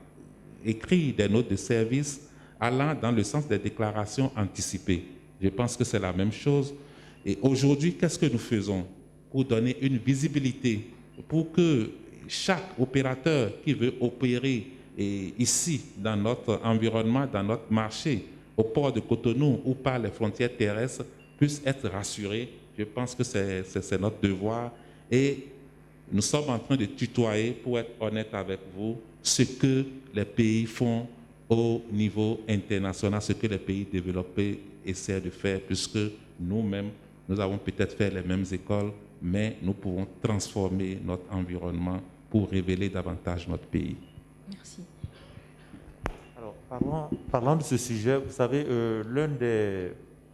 écrire des notes de service allant dans le sens des déclarations anticipées. Je pense que c'est la même chose. Et aujourd'hui, qu'est-ce que nous faisons pour donner une visibilité, pour que chaque opérateur qui veut opérer ici, dans notre environnement, dans notre marché, au port de Cotonou ou par les frontières terrestres, puisse être rassuré? Je pense que c'est notre devoir. Et nous sommes en train de tutoyer, pour être honnête avec vous, ce que les pays font au niveau international, ce que les pays développés essaient de faire, puisque nous-mêmes, nous avons peut-être fait les mêmes écoles, mais nous pouvons transformer notre environnement pour révéler davantage notre pays. Merci. Alors, parlant de ce sujet, vous savez, l'un des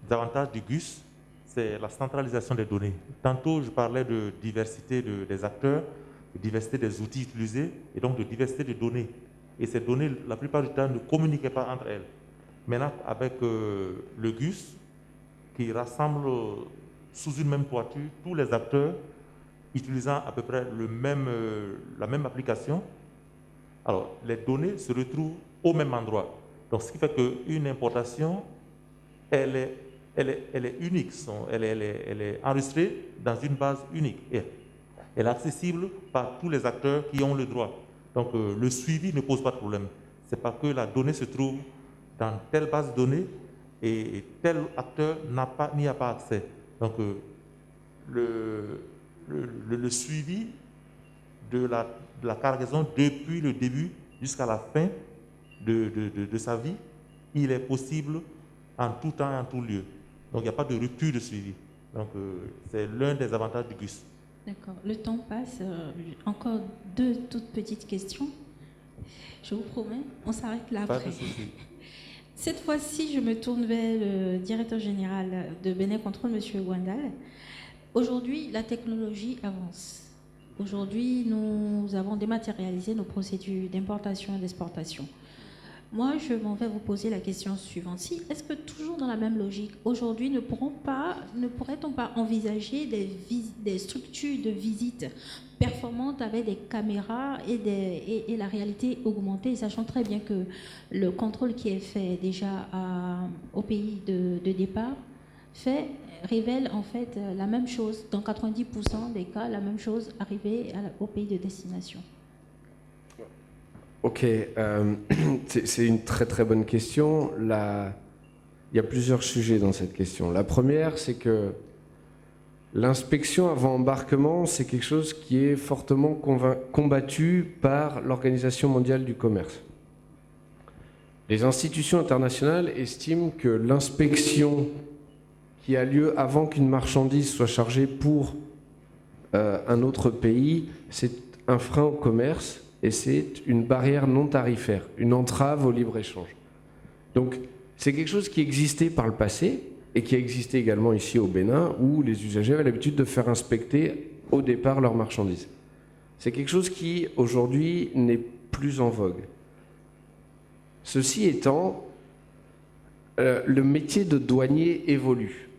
avantages du GUS, c'est la centralisation des données. Tantôt, je parlais de diversité des acteurs, de diversité des outils utilisés, et donc de diversité des données. Et ces données, la plupart du temps, ne communiquaient pas entre elles. Maintenant, avec le GUS, qui rassemble sous une même toiture tous les acteurs utilisant à peu près la même application, alors les données se retrouvent au même endroit. Donc, ce qui fait qu'une importation, elle est unique, elle est enregistrée dans une base unique. Et elle est accessible par tous les acteurs qui ont le droit. Donc, le suivi ne pose pas de problème. Ce n'est pas que la donnée se trouve dans telle base de données et tel acteur n'y a pas accès. Donc, le suivi de la cargaison depuis le début jusqu'à la fin de sa vie, il est possible en tout temps et en tout lieu. Donc, il n'y a pas de rupture de suivi. Donc, c'est l'un des avantages du GUS. D'accord. Le temps passe. Encore 2 toutes petites questions. Je vous promets, on s'arrête là après. Cette fois-ci, je me tourne vers le directeur général de Bénin Contrôle, M. Gwandal. Aujourd'hui, la technologie avance. Aujourd'hui, nous avons dématérialisé nos procédures d'importation et d'exportation. Moi, je m'en vais vous poser la question suivante. Est-ce que toujours dans la même logique, aujourd'hui, ne pourrait-on pas envisager des structures de visite performantes avec des caméras et la réalité augmentée, sachant très bien que le contrôle qui est fait déjà au pays de départ révèle en fait la même chose, dans 90% des cas, la même chose arrivée au pays de destination? Ok, c'est une très très bonne question. il y a plusieurs sujets dans cette question. La première, c'est que l'inspection avant embarquement, c'est quelque chose qui est fortement combattu par l'Organisation mondiale du commerce. Les institutions internationales estiment que l'inspection qui a lieu avant qu'une marchandise soit chargée pour un autre pays, c'est un frein au commerce et c'est une barrière non tarifaire, une entrave au libre-échange. Donc, c'est quelque chose qui existait par le passé et qui a existé également ici au Bénin, où les usagers avaient l'habitude de faire inspecter au départ leurs marchandises. C'est quelque chose qui, aujourd'hui, n'est plus en vogue. Ceci étant, le métier de douanier évolue.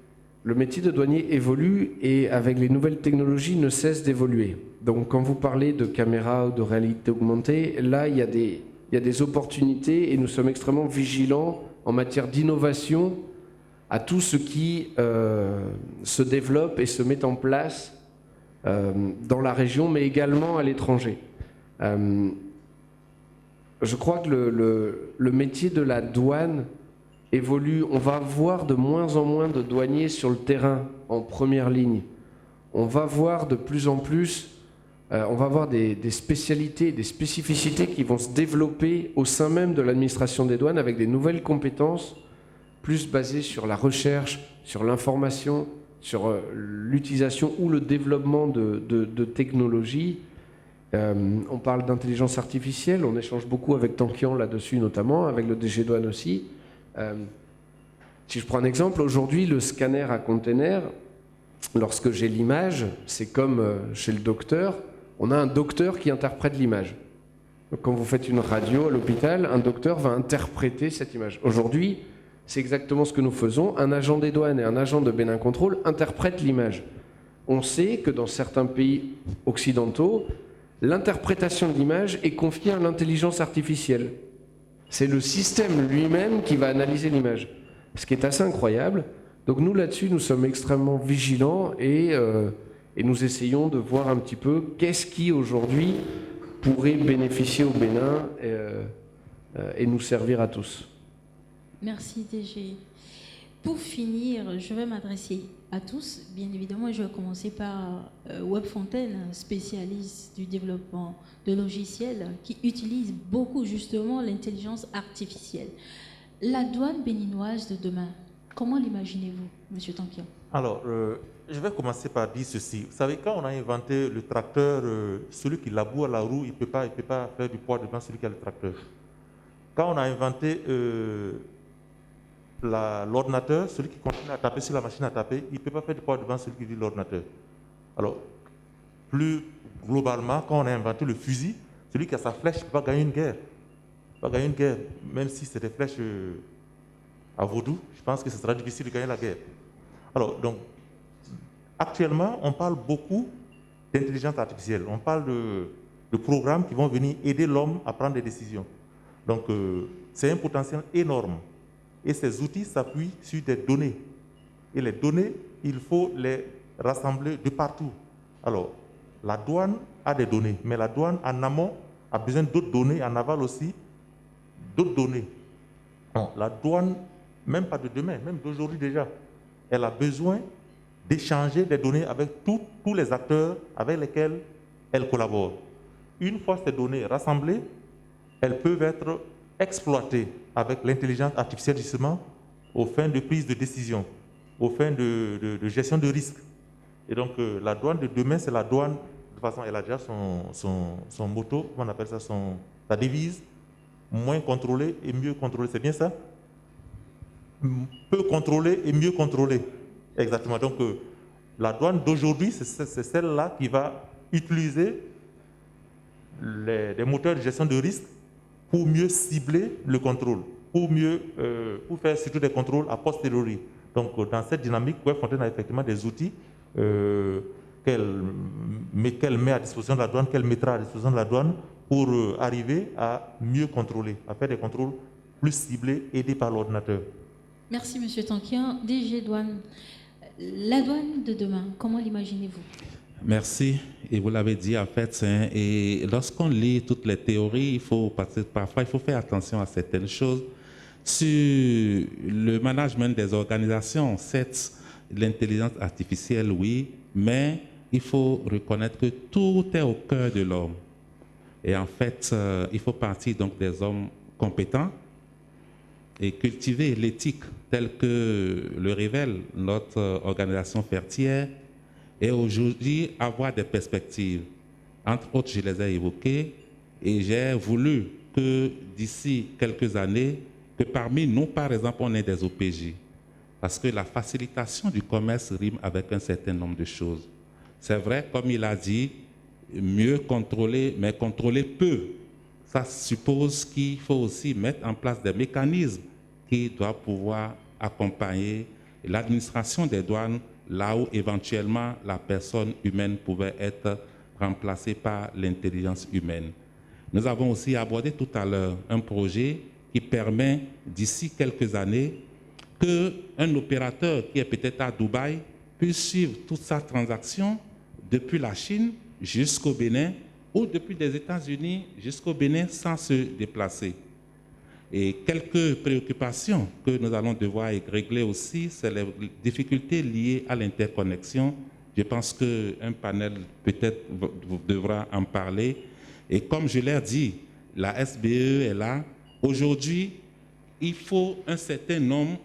Le métier de douanier évolue et avec les nouvelles technologies ne cesse d'évoluer. Donc quand vous parlez de caméras ou de réalité augmentée, là il y a des opportunités et nous sommes extrêmement vigilants en matière d'innovation à tout ce qui se développe et se met en place dans la région mais également à l'étranger. Je crois que le métier de la douane évolue. On va voir de moins en moins de douaniers sur le terrain en première ligne. On va voir de plus en plus, on va voir des spécialités, des spécificités qui vont se développer au sein même de l'administration des douanes avec des nouvelles compétences plus basées sur la recherche, sur l'information, sur l'utilisation ou le développement de technologies. On parle d'intelligence artificielle, on échange beaucoup avec Tankian là-dessus notamment, avec le DG Douane aussi. Si je prends un exemple, aujourd'hui le scanner à container, lorsque j'ai l'image, c'est comme chez le docteur, on a un docteur qui interprète l'image. Donc, quand vous faites une radio à l'hôpital, un docteur va interpréter cette image. Aujourd'hui, c'est exactement ce que nous faisons. Un agent des douanes et un agent de Bénin Contrôle interprètent l'image. On sait que dans certains pays occidentaux, l'interprétation de l'image est confiée à l'intelligence artificielle. C'est le système lui-même qui va analyser l'image, ce qui est assez incroyable. Donc nous, là-dessus, nous sommes extrêmement vigilants et nous essayons de voir un petit peu qu'est-ce qui, aujourd'hui, pourrait bénéficier au Bénin et nous servir à tous. Merci, DG. Pour finir, je vais m'adresser à tous. Bien évidemment, je vais commencer par Webfontaine, spécialiste du développement de logiciels qui utilise beaucoup justement l'intelligence artificielle. La douane béninoise de demain, comment l'imaginez-vous, M. Tankian? Alors, je vais commencer par dire ceci. Vous savez, quand on a inventé le tracteur, celui qui laboure la roue, il ne peut pas faire du poids devant celui qui a le tracteur. Quand on a inventé l'ordinateur, celui qui continue à taper sur la machine à taper, il ne peut pas faire du poids devant celui qui dit l'ordinateur. Alors, plus globalement, quand on a inventé le fusil, celui qui a sa flèche ne peut pas gagner une guerre. Il ne peut pas gagner une guerre, même si c'est des flèches à vaudou, je pense que ce sera difficile de gagner la guerre. Alors, donc, actuellement, on parle beaucoup d'intelligence artificielle. On parle de programmes qui vont venir aider l'homme à prendre des décisions. Donc, c'est un potentiel énorme. Et ces outils s'appuient sur des données. Et les données, il faut les rassembler de partout. Alors, la douane a des données, mais la douane en amont a besoin d'autres données, en aval aussi, d'autres données. Bon, la douane, même pas de demain, même d'aujourd'hui déjà, elle a besoin d'échanger des données avec tous les acteurs avec lesquels elle collabore. Une fois ces données rassemblées, elles peuvent être exploitées avec l'intelligence artificielle justement aux fins de prise de décision, aux fins de gestion de risque. Et donc la douane de demain, c'est la douane, de toute façon elle a déjà son motto, on appelle ça sa devise, moins contrôlé et mieux contrôlé, c'est bien ça? Peu contrôlé et mieux contrôlé. Exactement. Donc la douane d'aujourd'hui, c'est celle-là qui va utiliser les moteurs de gestion de risque pour mieux cibler le contrôle, pour faire surtout des contrôles a posteriori. Donc dans cette dynamique, Webfontaine a effectivement des outils qu'elle met à disposition de la douane, qu'elle mettra à disposition de la douane pour arriver à mieux contrôler, à faire des contrôles plus ciblés, aidés par l'ordinateur. Merci, M. Tankian. DG Douane, la douane de demain, comment l'imaginez-vous? Merci. Et vous l'avez dit, en fait, et lorsqu'on lit toutes les théories, parfois il faut faire attention à certaines choses. Sur le management des organisations, certes, l'intelligence artificielle, oui, mais il faut reconnaître que tout est au cœur de l'homme. Et en fait, il faut partir donc des hommes compétents et cultiver l'éthique telle que le révèle notre organisation Fertière et aujourd'hui avoir des perspectives. Entre autres, je les ai évoquées et j'ai voulu que d'ici quelques années, que parmi nous, par exemple, on ait des OPJ. Parce que la facilitation du commerce rime avec un certain nombre de choses. C'est vrai, comme il a dit, mieux contrôler, mais contrôler peu. Ça suppose qu'il faut aussi mettre en place des mécanismes qui doivent pouvoir accompagner l'administration des douanes là où éventuellement la personne humaine pouvait être remplacée par l'intelligence humaine. Nous avons aussi abordé tout à l'heure un projet qui permet d'ici quelques années qu'un opérateur qui est peut-être à Dubaï puisse suivre toute sa transaction depuis la Chine jusqu'au Bénin ou depuis les États-Unis jusqu'au Bénin sans se déplacer. Et quelques préoccupations que nous allons devoir régler aussi, c'est les difficultés liées à l'interconnexion. Je pense qu'un panel peut-être devra en parler. Et comme je l'ai dit, la SBE est là. Aujourd'hui, il faut un certain nombre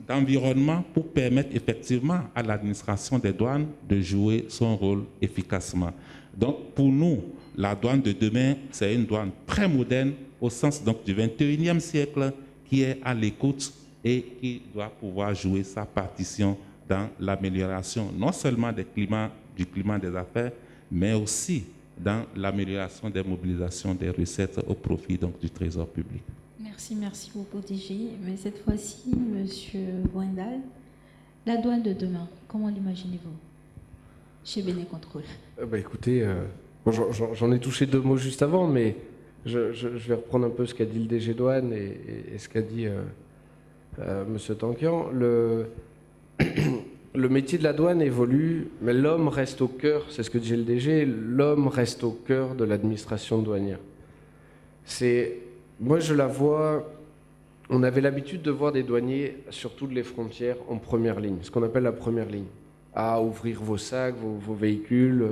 d'environnements pour permettre effectivement à l'administration des douanes de jouer son rôle efficacement. Donc pour nous, la douane de demain, c'est une douane très moderne au sens donc, du 21e siècle qui est à l'écoute et qui doit pouvoir jouer sa partition dans l'amélioration non seulement du climat des affaires, mais aussi dans l'amélioration des mobilisations des recettes au profit donc, du trésor public. Merci beaucoup DG. Mais cette fois-ci, Monsieur Wendal, la douane de demain, comment l'imaginez-vous chez Bénin Contrôle? Écoutez, j'en ai touché deux mots juste avant, mais je vais reprendre un peu ce qu'a dit le DG Douane et ce qu'a dit Monsieur Tankian. Le métier de la douane évolue, mais l'homme reste au cœur, c'est ce que disait le DG, l'homme reste au cœur de l'administration douanière. Moi je la vois, on avait l'habitude de voir des douaniers sur toutes les frontières en première ligne, ce qu'on appelle la première ligne, à ouvrir vos sacs, vos véhicules.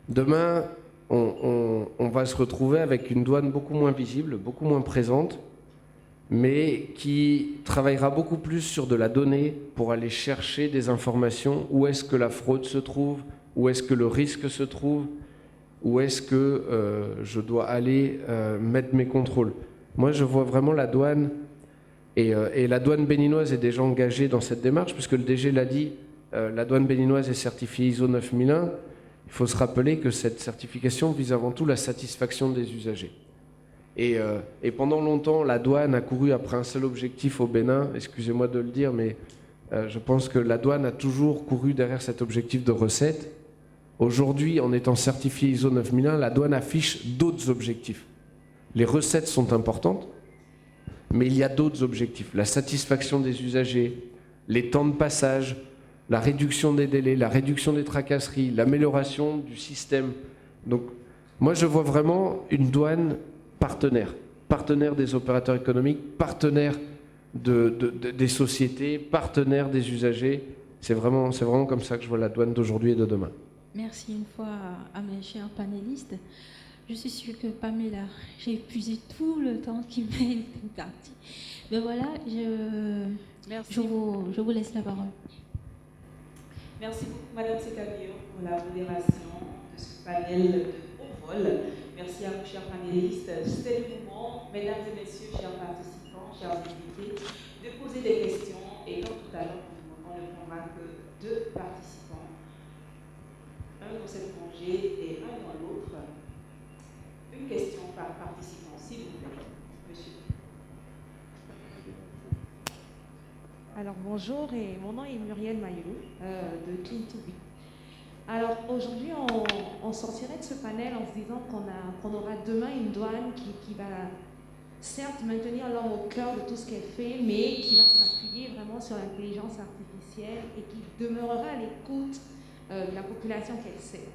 Demain, on va se retrouver avec une douane beaucoup moins visible, beaucoup moins présente, mais qui travaillera beaucoup plus sur de la donnée pour aller chercher des informations. Où est-ce que la fraude se trouve? Où est-ce que le risque se trouve? Où est-ce que je dois aller mettre mes contrôles? Moi, je vois vraiment la douane, et la douane béninoise est déjà engagée dans cette démarche, puisque le DG l'a dit, la douane béninoise est certifiée ISO 9001. Il faut se rappeler que cette certification vise avant tout la satisfaction des usagers. Et pendant longtemps, la douane a couru après un seul objectif au Bénin, excusez-moi de le dire, mais je pense que la douane a toujours couru derrière cet objectif de recette. Aujourd'hui, en étant certifiée ISO 9001, la douane affiche d'autres objectifs. Les recettes sont importantes, mais il y a d'autres objectifs. La satisfaction des usagers, les temps de passage, la réduction des délais, la réduction des tracasseries, l'amélioration du système. Donc, moi, je vois vraiment une douane partenaire des opérateurs économiques, partenaire des sociétés, partenaire des usagers. C'est vraiment comme ça que je vois la douane d'aujourd'hui et de demain. Merci une fois à mes chers panélistes. Je suis sûre que Pamela, j'ai épuisé tout le temps qui m'est imparti. Mais voilà, je vous laisse la parole. Merci beaucoup, Madame Sekabio, pour la modération de ce panel de haut vol. Merci à vous, chers panélistes. C'est le moment, mesdames et messieurs, chers participants, chers invités, de poser des questions. Et comme tout à l'heure, on ne prendra que 2 participants, un dans cette rangée et un dans l'autre. Une question par participant, s'il vous plaît. Monsieur. Alors bonjour, et mon nom est Muriel Maillot de Clean2Be. Alors aujourd'hui, on sortirait de ce panel en se disant qu'on aura demain une douane qui va certes maintenir l'homme au cœur de tout ce qu'elle fait, mais qui va s'appuyer vraiment sur l'intelligence artificielle et qui demeurera à l'écoute de la population qu'elle sert.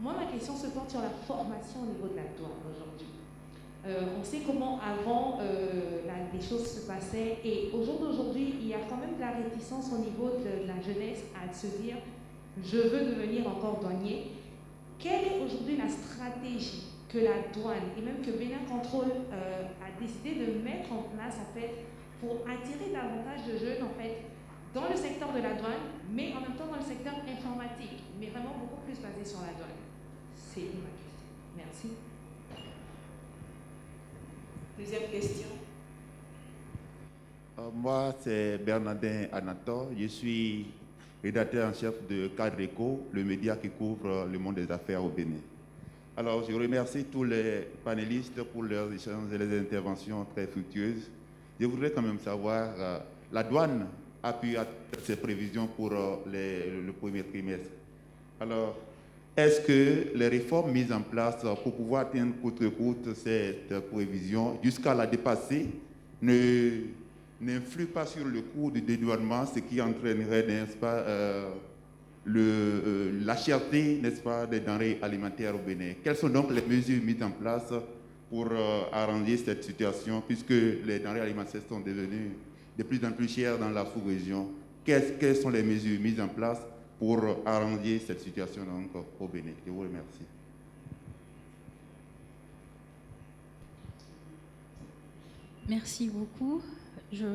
Moi, ma question se porte sur la formation au niveau de la douane aujourd'hui. On sait comment avant les choses se passaient et au jour d'aujourd'hui, il y a quand même de la réticence au niveau de la jeunesse à se dire « je veux devenir encore douanier ». Quelle est aujourd'hui la stratégie que la douane et même que Bénin Contrôle a décidé de mettre en place en fait, pour attirer davantage de jeunes en fait, dans le secteur de la douane, mais en même temps dans le secteur informatique, mais vraiment beaucoup plus basé sur la douane? C'est ma question. Merci. Deuxième question. Moi, c'est Bernardin Anator. Je suis rédacteur en chef de Cadre Éco, le média qui couvre le monde des affaires au Bénin. Alors, je remercie tous les panélistes pour leurs échanges et les interventions très fructueuses. Je voudrais quand même savoir, la douane a pu atteindre ses prévisions pour le premier trimestre. Alors, est-ce que les réformes mises en place pour pouvoir atteindre coûte que coûte cette prévision jusqu'à la dépasser n'influent pas sur le coût du dédouanement, ce qui entraînerait, n'est-ce pas, la cherté, n'est-ce pas, des denrées alimentaires au Bénin? Quelles sont donc les mesures mises en place pour arranger cette situation, puisque les denrées alimentaires sont devenues de plus en plus chères dans la sous-région? Quelles sont les mesures mises en place pour arranger cette situation donc, au Bénin? Je vous remercie. Merci beaucoup. Je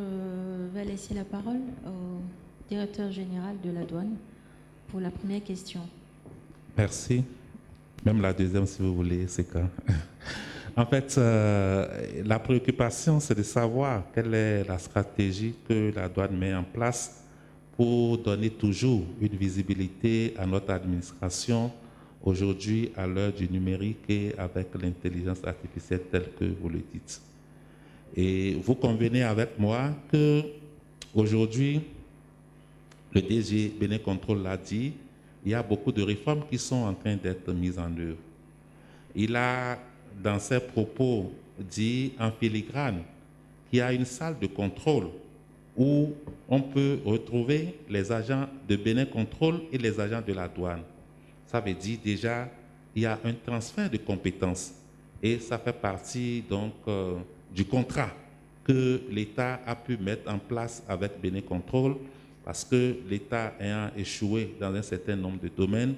vais laisser la parole au directeur général de la douane pour la première question. Merci. Même la deuxième, si vous voulez, c'est quand. En fait, la préoccupation, c'est de savoir quelle est la stratégie que la douane met en place pour donner toujours une visibilité à notre administration aujourd'hui à l'heure du numérique et avec l'intelligence artificielle telle que vous le dites. Et vous convenez avec moi que aujourd'hui, le DG Bénin Contrôle l'a dit, il y a beaucoup de réformes qui sont en train d'être mises en œuvre. Il a, dans ses propos, dit en filigrane qu'il y a une salle de contrôle où on peut retrouver les agents de Bénin Contrôle et les agents de la douane. Ça veut dire déjà il y a un transfert de compétences et ça fait partie donc du contrat que l'État a pu mettre en place avec Bénin Contrôle, parce que l'État ayant échoué dans un certain nombre de domaines,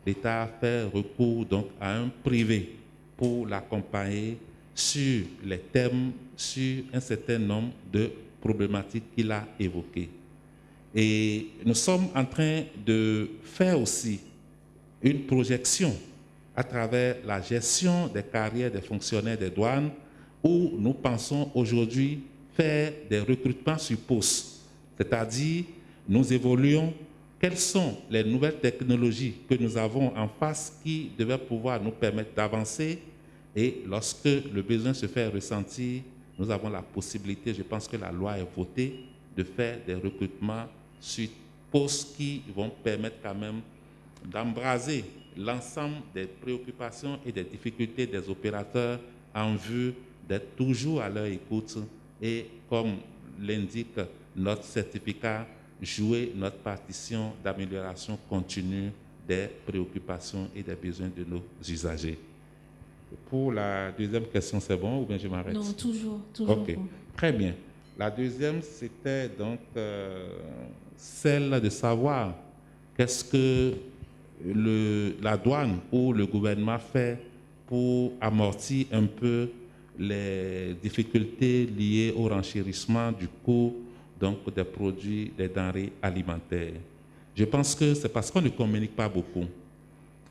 l'État a fait recours donc à un privé pour l'accompagner sur les thèmes, sur un certain nombre de problématiques qu'il a évoquées. Et nous sommes en train de faire aussi une projection à travers la gestion des carrières des fonctionnaires des douanes, où nous pensons aujourd'hui faire des recrutements sur poste. C'est-à-dire, nous évoluons quelles sont les nouvelles technologies que nous avons en face qui devaient pouvoir nous permettre d'avancer. Et lorsque le besoin se fait ressentir, nous avons la possibilité, je pense que la loi est votée, de faire des recrutements sur poste qui vont permettre quand même d'embraser l'ensemble des préoccupations et des difficultés des opérateurs en vue d'être toujours à leur écoute et, comme l'indique notre certificat, jouer notre partition d'amélioration continue des préoccupations et des besoins de nos usagers. Pour la deuxième question, c'est bon ou bien je m'arrête? Non, toujours. Ok, bon. Très bien. La deuxième, c'était donc celle de savoir qu'est-ce que la douane ou le gouvernement fait pour amortir un peu les difficultés liées au renchérissement du coût donc des produits, des denrées alimentaires. Je pense que c'est parce qu'on ne communique pas beaucoup.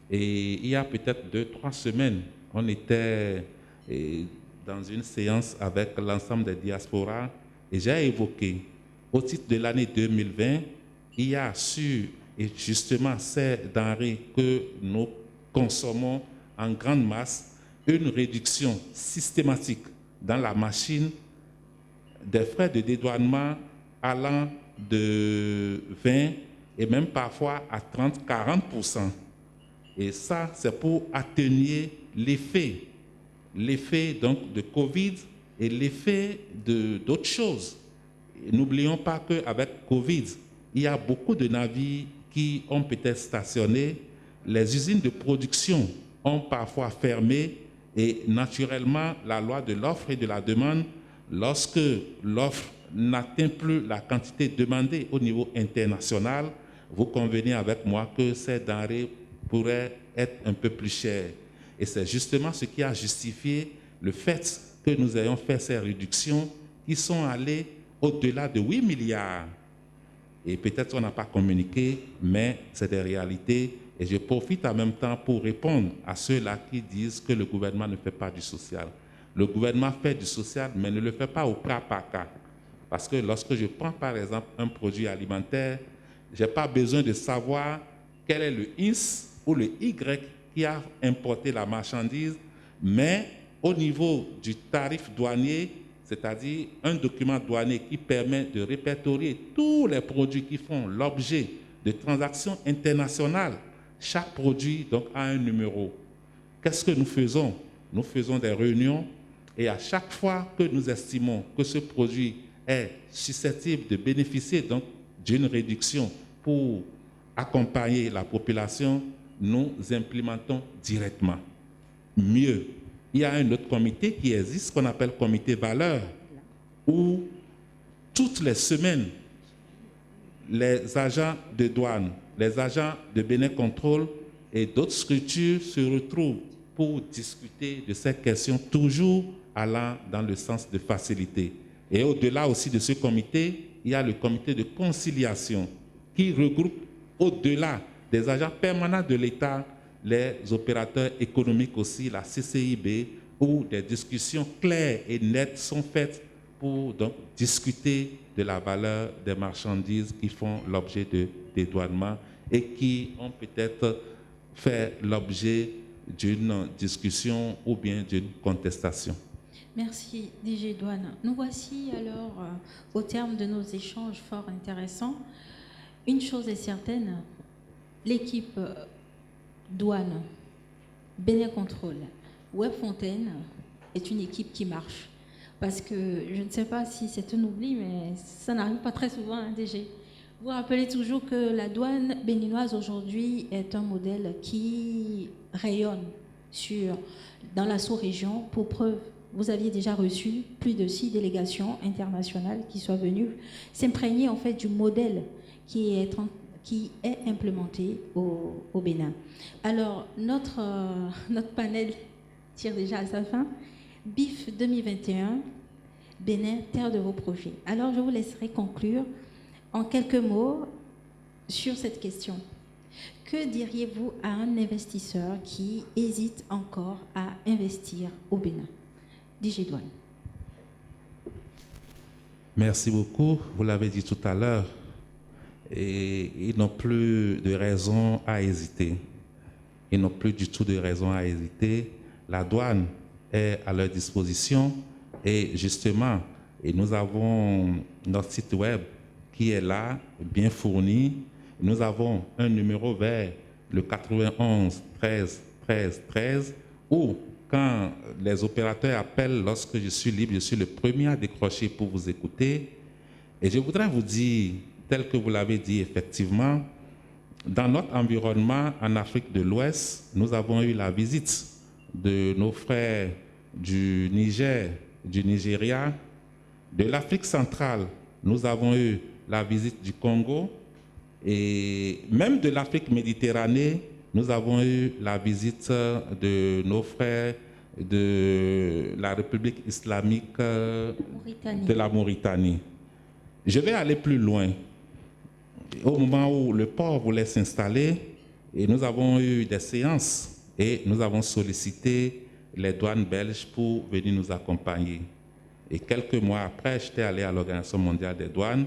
Et il y a peut-être 2-3 semaines, on était dans une séance avec l'ensemble des diasporas et j'ai évoqué, au titre de l'année 2020, il y a sur et justement ces denrées que nous consommons en grande masse, une réduction systématique dans la machine des frais de dédouanement allant de 20 et même parfois à 30-40%. Et ça, c'est pour atténuer l'effet donc de Covid et l'effet d'autres choses. N'oublions pas qu'avec Covid, il y a beaucoup de navires qui ont peut-être stationné, les usines de production ont parfois fermé Et naturellement, la loi de l'offre et de la demande, lorsque l'offre n'atteint plus la quantité demandée au niveau international, vous convenez avec moi que ces denrées pourraient être un peu plus chères. Et c'est justement ce qui a justifié le fait que nous ayons fait ces réductions qui sont allées au-delà de 8 milliards. Et peut-être on n'a pas communiqué, mais c'est des réalités. Et je profite en même temps pour répondre à ceux-là qui disent que le gouvernement ne fait pas du social. Le gouvernement fait du social, mais ne le fait pas au cas par cas. Parce que lorsque je prends par exemple un produit alimentaire, je n'ai pas besoin de savoir quel est le X ou le Y qui a importé la marchandise, mais au niveau du tarif douanier, c'est-à-dire un document douanier qui permet de répertorier tous les produits qui font l'objet de transactions internationales. Chaque produit donc, a un numéro. Qu'est-ce que nous faisons? Nous faisons des réunions et à chaque fois que nous estimons que ce produit est susceptible de bénéficier donc, d'une réduction pour accompagner la population, nous implémentons directement. Mieux, il y a un autre comité qui existe, qu'on appelle comité valeur, où toutes les semaines, les agents de douane, les agents de Bénin Contrôle et d'autres structures se retrouvent pour discuter de ces questions, toujours allant dans le sens de faciliter. Et au-delà aussi de ce comité, il y a le comité de conciliation qui regroupe au-delà des agents permanents de l'État, les opérateurs économiques aussi, la CCIB, où des discussions claires et nettes sont faites pour donc, discuter de la valeur des marchandises qui font l'objet de dédouanement et qui ont peut-être fait l'objet d'une discussion ou bien d'une contestation. Merci, DG Douane. Nous voici alors au terme de nos échanges fort intéressants. Une chose est certaine, l'équipe douane, Bénin Contrôle, Web Fontaine est une équipe qui marche. Parce que je ne sais pas si c'est un oubli, mais ça n'arrive pas très souvent, hein, DG. Vous rappelez toujours que la douane béninoise aujourd'hui est un modèle qui rayonne dans la sous-région. Pour preuve, vous aviez déjà reçu plus de 6 délégations internationales qui sont venues s'imprégner en fait du modèle qui est implémenté au Bénin. Alors, notre panel tire déjà à sa fin. BIF 2021, Bénin, terre de vos projets. Alors, je vous laisserai conclure en quelques mots sur cette question. Que diriez-vous à un investisseur qui hésite encore à investir au Bénin? DG Douane. Merci beaucoup. Vous l'avez dit tout à l'heure. Et ils n'ont plus de raison à hésiter. Ils n'ont plus du tout de raison à hésiter. La douane est à leur disposition et justement, nous avons notre site web qui est là, bien fourni. Nous avons un numéro vert, le 91 13 13 13, où quand les opérateurs appellent, lorsque je suis libre, je suis le premier à décrocher pour vous écouter. Et je voudrais vous dire, tel que vous l'avez dit effectivement, dans notre environnement en Afrique de l'Ouest, nous avons eu la visite de nos frères du Niger, du Nigeria, de l'Afrique centrale. Nous avons eu la visite du Congo et même de l'Afrique méditerranée, nous avons eu la visite de nos frères de la République islamique de la Mauritanie. Je vais aller plus loin. Au moment où le port voulait s'installer, et nous avons eu des séances et nous avons sollicité les douanes belges pour venir nous accompagner. Et quelques mois après, j'étais allé à l'Organisation mondiale des douanes.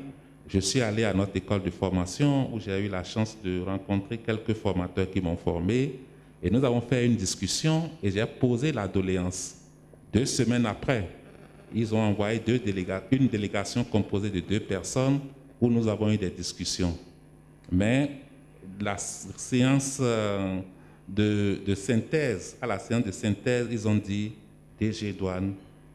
Je suis allé à notre école de formation où j'ai eu la chance de rencontrer quelques formateurs qui m'ont formé. Et nous avons fait une discussion et j'ai posé la doléance. 2 semaines après, ils ont envoyé une délégation composée de 2 personnes où nous avons eu des discussions. Mais la séance de synthèse, à la séance de synthèse, ils ont dit, DG Douane,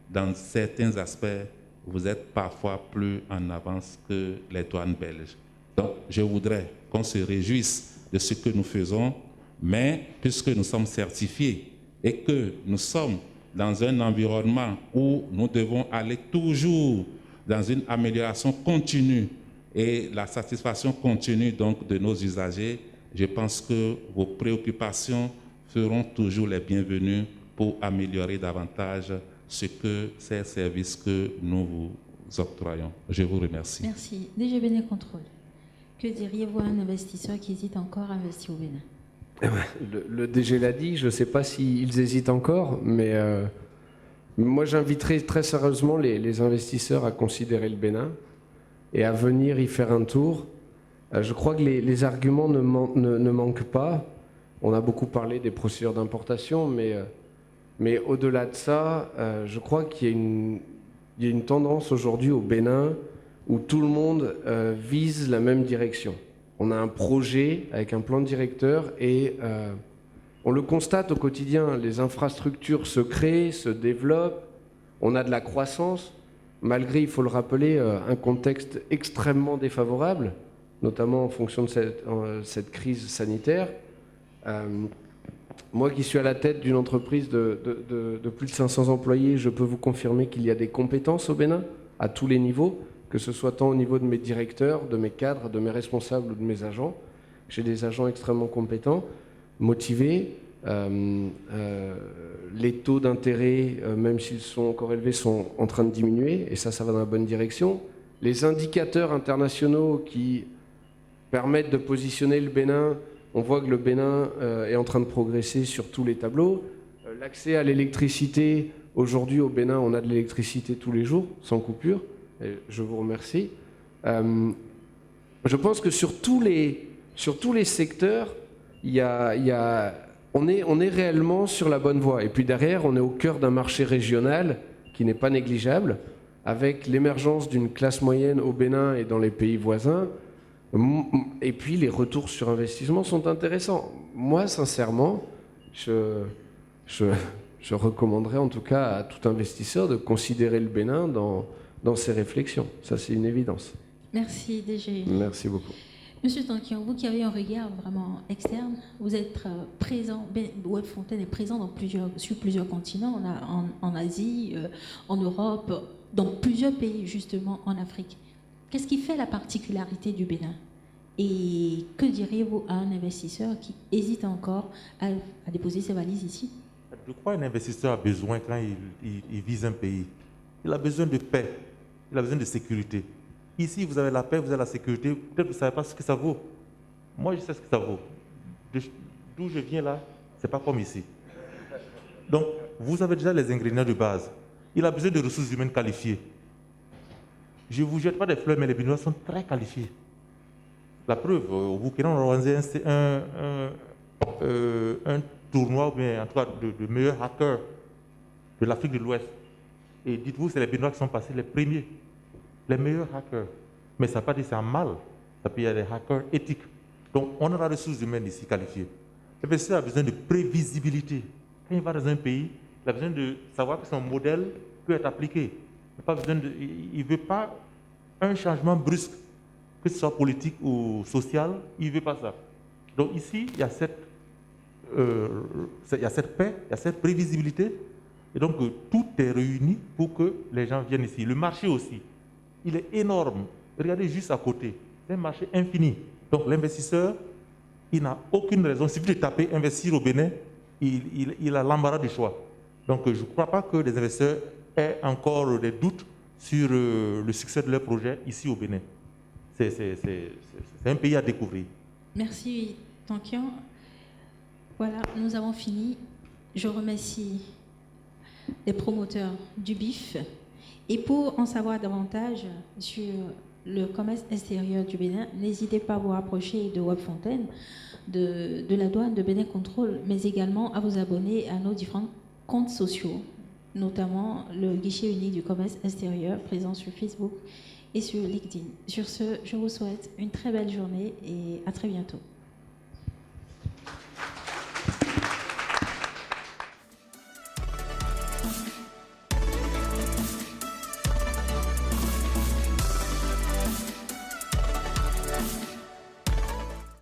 dans certains aspects, vous êtes parfois plus en avance que les douanes belges. Donc, je voudrais qu'on se réjouisse de ce que nous faisons, mais puisque nous sommes certifiés et que nous sommes dans un environnement où nous devons aller toujours dans une amélioration continue et la satisfaction continue donc de nos usagers, je pense que vos préoccupations seront toujours les bienvenues pour améliorer davantage ces services que nous vous octroyons. Je vous remercie. Merci. DG Bénin Contrôle, que diriez-vous à un investisseur qui hésite encore à investir au Bénin? Le DG l'a dit, je ne sais pas s'ils hésitent encore, mais moi j'inviterai très sérieusement les investisseurs à considérer le Bénin et à venir y faire un tour. Je crois que les arguments ne manquent pas. On a beaucoup parlé des procédures d'importation, mais au-delà de ça, je crois qu'il y a une tendance aujourd'hui au Bénin où tout le monde vise la même direction. On a un projet avec un plan directeur et on le constate au quotidien. Les infrastructures se créent, se développent, on a de la croissance, malgré, il faut le rappeler, un contexte extrêmement défavorable, notamment en fonction de cette crise sanitaire. Moi qui suis à la tête d'une entreprise de plus de 500 employés, je peux vous confirmer qu'il y a des compétences au Bénin, à tous les niveaux, que ce soit tant au niveau de mes directeurs, de mes cadres, de mes responsables ou de mes agents. J'ai des agents extrêmement compétents, motivés. Les taux d'intérêt, même s'ils sont encore élevés, sont en train de diminuer, et ça va dans la bonne direction. Les indicateurs internationaux qui permettent de positionner le Bénin, on voit que le Bénin est en train de progresser sur tous les tableaux. L'accès à l'électricité, aujourd'hui au Bénin, on a de l'électricité tous les jours, sans coupure. Et je vous remercie. Je pense que sur tous les secteurs, on est réellement sur la bonne voie. Et puis derrière, on est au cœur d'un marché régional qui n'est pas négligeable, avec l'émergence d'une classe moyenne au Bénin et dans les pays voisins. Et puis les retours sur investissement sont intéressants. Moi, sincèrement, je recommanderais en tout cas à tout investisseur de considérer le Bénin dans ses réflexions. Ça, c'est une évidence. Merci, DG. Merci beaucoup. Monsieur Tankian, vous qui avez un regard vraiment externe, vous êtes présent, Web Fontaine est présent sur plusieurs continents, en Asie, en Europe, dans plusieurs pays justement en Afrique. Qu'est-ce qui fait la particularité du Bénin? Et que diriez-vous à un investisseur qui hésite encore à déposer ses valises ici? De quoi un investisseur a besoin quand il vise un pays? Il a besoin de paix, il a besoin de sécurité. Ici, vous avez la paix, vous avez la sécurité, peut-être que vous ne savez pas ce que ça vaut. Moi, je sais ce que ça vaut. D'où je viens là, ce n'est pas comme ici. Donc, vous avez déjà les ingrédients de base. Il a besoin de ressources humaines qualifiées. Je ne vous jette pas des fleurs, mais les Béninois sont très qualifiés. La preuve, au Burkina, on a organisé un tournoi, bien, en tout cas, de meilleurs hackers de l'Afrique de l'Ouest. Et dites-vous, c'est les Béninois qui sont passés les premiers, les meilleurs hackers. Mais ça ne veut pas dire que c'est un mal. Ça peut y avoir des hackers éthiques. Donc, on a la ressource humaine ici qualifiée. L'investisseur a besoin de prévisibilité. Quand il va dans un pays, il a besoin de savoir que son modèle peut être appliqué. Il ne veut pas un changement brusque, que ce soit politique ou social, il ne veut pas ça. Donc ici, il y a cette paix, il y a cette prévisibilité, et donc tout est réuni pour que les gens viennent ici. Le marché aussi, il est énorme. Regardez juste à côté, c'est un marché infini. Donc l'investisseur, il n'a aucune raison. Si vous tapez investir au Bénin, il a l'embarras du choix. Donc je ne crois pas que les investisseurs aient encore des doutes sur le succès de leur projet ici au Bénin. C'est un pays à découvrir. Merci, Tankian. Voilà, nous avons fini. Je remercie les promoteurs du BIF. Et pour en savoir davantage sur le commerce extérieur du Bénin, n'hésitez pas à vous rapprocher de Web Fontaine, de la douane de Bénin Contrôle, mais également à vous abonner à nos différents comptes sociaux, notamment le guichet unique du commerce extérieur présent sur Facebook et sur LinkedIn. Sur ce, je vous souhaite une très belle journée et à très bientôt.